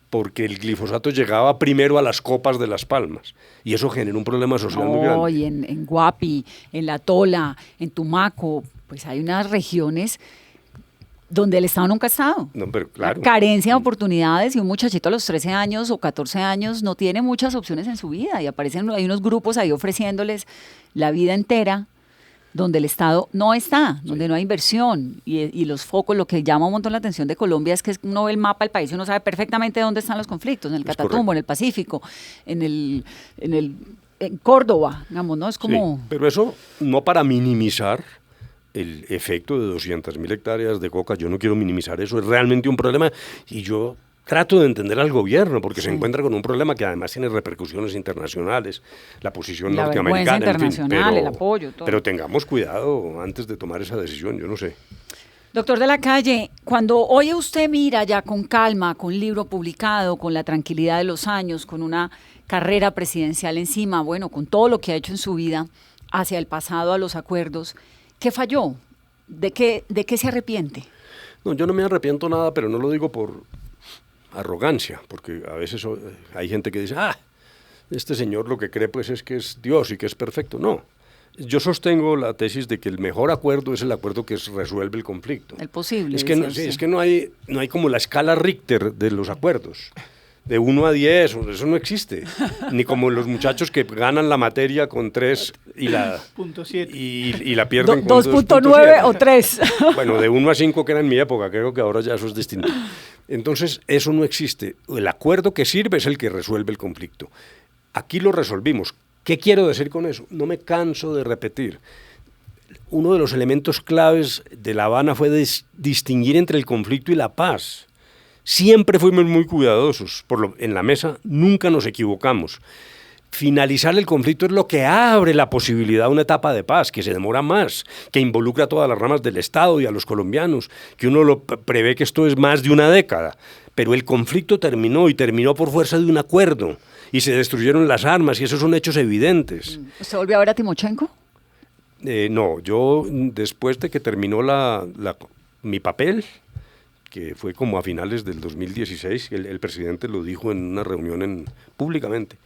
porque el glifosato llegaba primero a las copas de las palmas, y eso generó un problema social muy grande. Y en Guapi, en La Tola, en Tumaco, pues hay unas regiones donde el Estado nunca ha estado. No, pero claro. La carencia de oportunidades, y un muchachito a los 13 años o 14 años no tiene muchas opciones en su vida, y hay unos grupos ahí ofreciéndoles la vida entera, donde el Estado no está, donde no hay inversión, y los focos, lo que llama un montón la atención de Colombia es que uno ve el mapa del país y uno sabe perfectamente dónde están los conflictos, en el Catatumbo, en el Pacífico, en Córdoba, digamos, ¿no? Es como... Sí, pero eso no para minimizar el efecto de 200.000 hectáreas de coca. Yo no quiero minimizar eso, es realmente un problema, y yo trato de entender al gobierno, porque se encuentra con un problema que además tiene repercusiones internacionales, la posición norteamericana, internacional, el apoyo, todo. Pero tengamos cuidado antes de tomar esa decisión, yo no sé. Doctor de la Calle, cuando hoy usted mira ya con calma, con libro publicado, con la tranquilidad de los años, con una carrera presidencial encima, bueno, con todo lo que ha hecho en su vida, hacia el pasado, a los acuerdos, ¿qué falló? ¿De qué se arrepiente? No, yo no me arrepiento nada, pero no lo digo por arrogancia, porque a veces hay gente que dice, este señor lo que cree pues es que es Dios y que es perfecto. No, yo sostengo la tesis de que el mejor acuerdo es el acuerdo que resuelve el conflicto. El posible. Es que, es que no hay como la escala Richter de los acuerdos. De 1 a 10, eso no existe. Ni como los muchachos que ganan la materia con 3 y la pierden con 2.9 o 3. Bueno, de 1 a 5 que era en mi época, creo que ahora ya eso es distinto. Entonces, eso no existe. El acuerdo que sirve es el que resuelve el conflicto. Aquí lo resolvimos. ¿Qué quiero decir con eso? No me canso de repetir. Uno de los elementos claves de La Habana fue distinguir entre el conflicto y la paz. Siempre fuimos muy cuidadosos. En la mesa nunca nos equivocamos. Finalizar el conflicto es lo que abre la posibilidad a una etapa de paz, que se demora más, que involucra a todas las ramas del Estado y a los colombianos, que uno prevé que esto es más de una década. Pero el conflicto terminó, y terminó por fuerza de un acuerdo, y se destruyeron las armas, y esos son hechos evidentes. ¿Usted volvió a ver a Timochenko? No, yo después de que terminó mi papel, que fue como a finales del 2016, el presidente lo dijo en una reunión públicamente.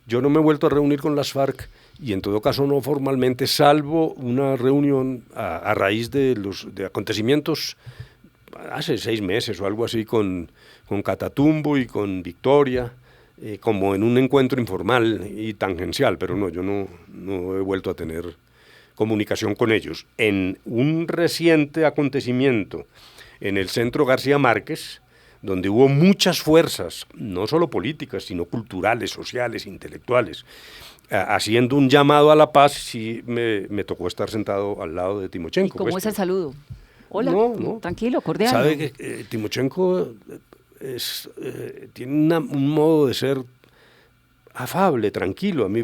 Yo no me he vuelto a reunir con las FARC, y en todo caso no formalmente, salvo una reunión a raíz de acontecimientos hace 6 meses o algo así con Catatumbo y con Victoria, como en un encuentro informal y tangencial, pero no, yo no he vuelto a tener comunicación con ellos. En un reciente acontecimiento en el Centro García Márquez, donde hubo muchas fuerzas, no solo políticas, sino culturales, sociales, intelectuales, haciendo un llamado a la paz, sí me tocó estar sentado al lado de Timochenko. ¿Y cómo es el saludo? Hola, no. Tranquilo, cordial. Sabe que Timochenko tiene un modo de ser afable, tranquilo. A mí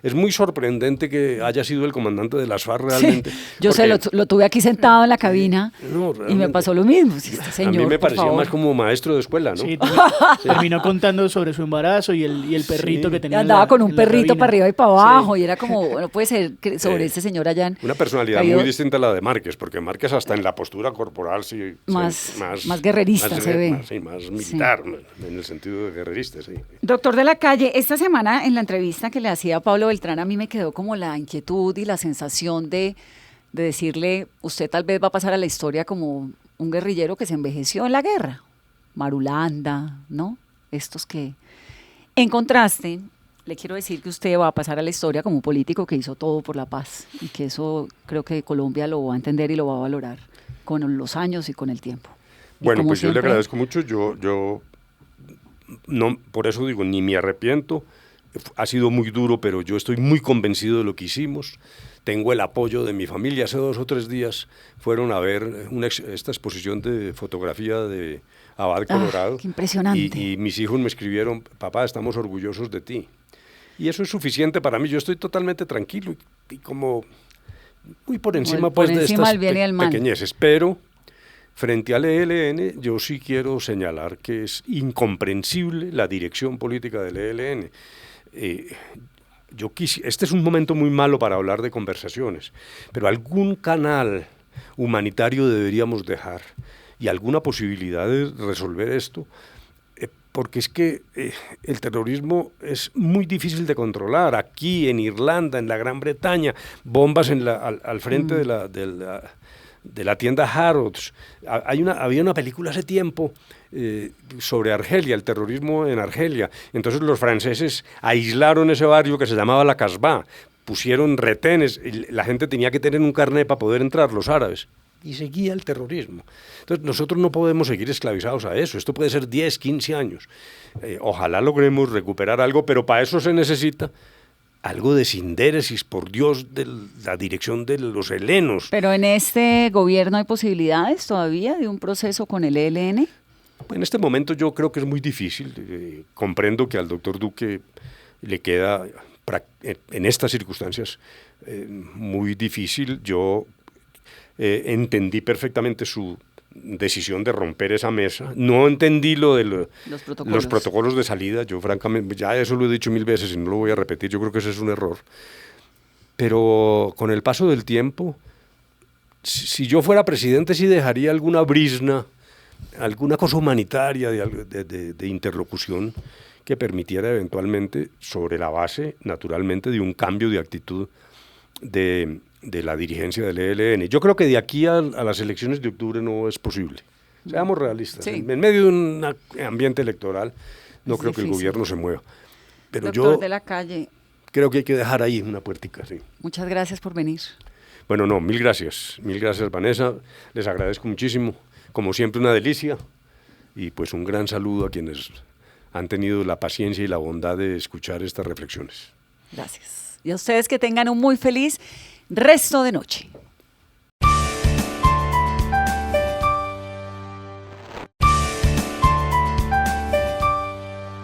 es muy sorprendente que haya sido el comandante de las FARC realmente. Sí, yo lo tuve aquí sentado en la cabina y me pasó lo mismo. Este señor, a mí me pareció favor. más como maestro de escuela, ¿no? Sí, terminó contando sobre su embarazo y el perrito que tenía. Andaba con un perrito cabina. para arriba y para abajo y era como, no puede ser que sobre este señor allá. Una personalidad muy distinta a la de Márquez, porque Márquez hasta en la postura corporal más guerrerista se ve. Más militar, en el sentido de guerrerista, sí. Doctor de la Calle, esta semana en la entrevista que le hacía a Pablo Beltrán, a mí me quedó como la inquietud y la sensación de decirle, usted tal vez va a pasar a la historia como un guerrillero que se envejeció en la guerra. Marulanda, ¿no? Estos que... En contraste, le quiero decir que usted va a pasar a la historia como un político que hizo todo por la paz y que eso creo que Colombia lo va a entender y lo va a valorar con los años y con el tiempo. Bueno, pues siempre, yo le agradezco mucho. Yo no, por eso digo, ni me arrepiento. Ha sido muy duro, pero yo estoy muy convencido de lo que hicimos. Tengo el apoyo de mi familia. Hace 2 o 3 días fueron a ver esta exposición de fotografía de Abad Colorado. ¡Qué impresionante! Y mis hijos me escribieron, papá, estamos orgullosos de ti. Y eso es suficiente para mí. Yo estoy totalmente tranquilo y como muy por encima, pues, de estas pequeñeces. Pero frente al ELN, yo sí quiero señalar que es incomprensible la dirección política del ELN. Este es un momento muy malo para hablar de conversaciones, pero algún canal humanitario deberíamos dejar y alguna posibilidad de resolver esto, porque es que el terrorismo es muy difícil de controlar. Aquí, en Irlanda, en la Gran Bretaña, bombas al frente de la tienda Harrods. Había una película hace tiempo sobre Argelia, el terrorismo en Argelia. Entonces los franceses aislaron ese barrio que se llamaba la Casbah, pusieron retenes, y la gente tenía que tener un carnet para poder entrar, los árabes, y seguía el terrorismo. Entonces nosotros no podemos seguir esclavizados a eso. Esto puede ser 10, 15 años. Ojalá logremos recuperar algo, pero para eso se necesita algo de sindéresis, por Dios, de la dirección de los helenos. ¿Pero en este gobierno hay posibilidades todavía de un proceso con el ELN? En este momento yo creo que es muy difícil. Comprendo que al doctor Duque le queda, en estas circunstancias, muy difícil. Yo entendí perfectamente su decisión de romper esa mesa. No entendí lo de los protocolos de salida. Yo francamente, ya eso lo he dicho 1000 veces y no lo voy a repetir. Yo creo que ese es un error. Pero con el paso del tiempo, si yo fuera presidente, sí dejaría alguna brizna, alguna cosa humanitaria de interlocución que permitiera eventualmente, sobre la base, naturalmente, de un cambio de actitud de la dirigencia del ELN. Yo creo que de aquí a las elecciones de octubre no es posible. Seamos realistas. Sí. En medio de un ambiente electoral no creo difícil que el gobierno se mueva. Pero Doctor de la Calle, creo que hay que dejar ahí una puertica, sí. muchas gracias por venir. Bueno, no, mil gracias, Vanessa. Les agradezco muchísimo. Como siempre, una delicia. Y pues un gran saludo a quienes han tenido la paciencia y la bondad de escuchar estas reflexiones. Gracias. Y a ustedes que tengan un muy feliz resto de noche.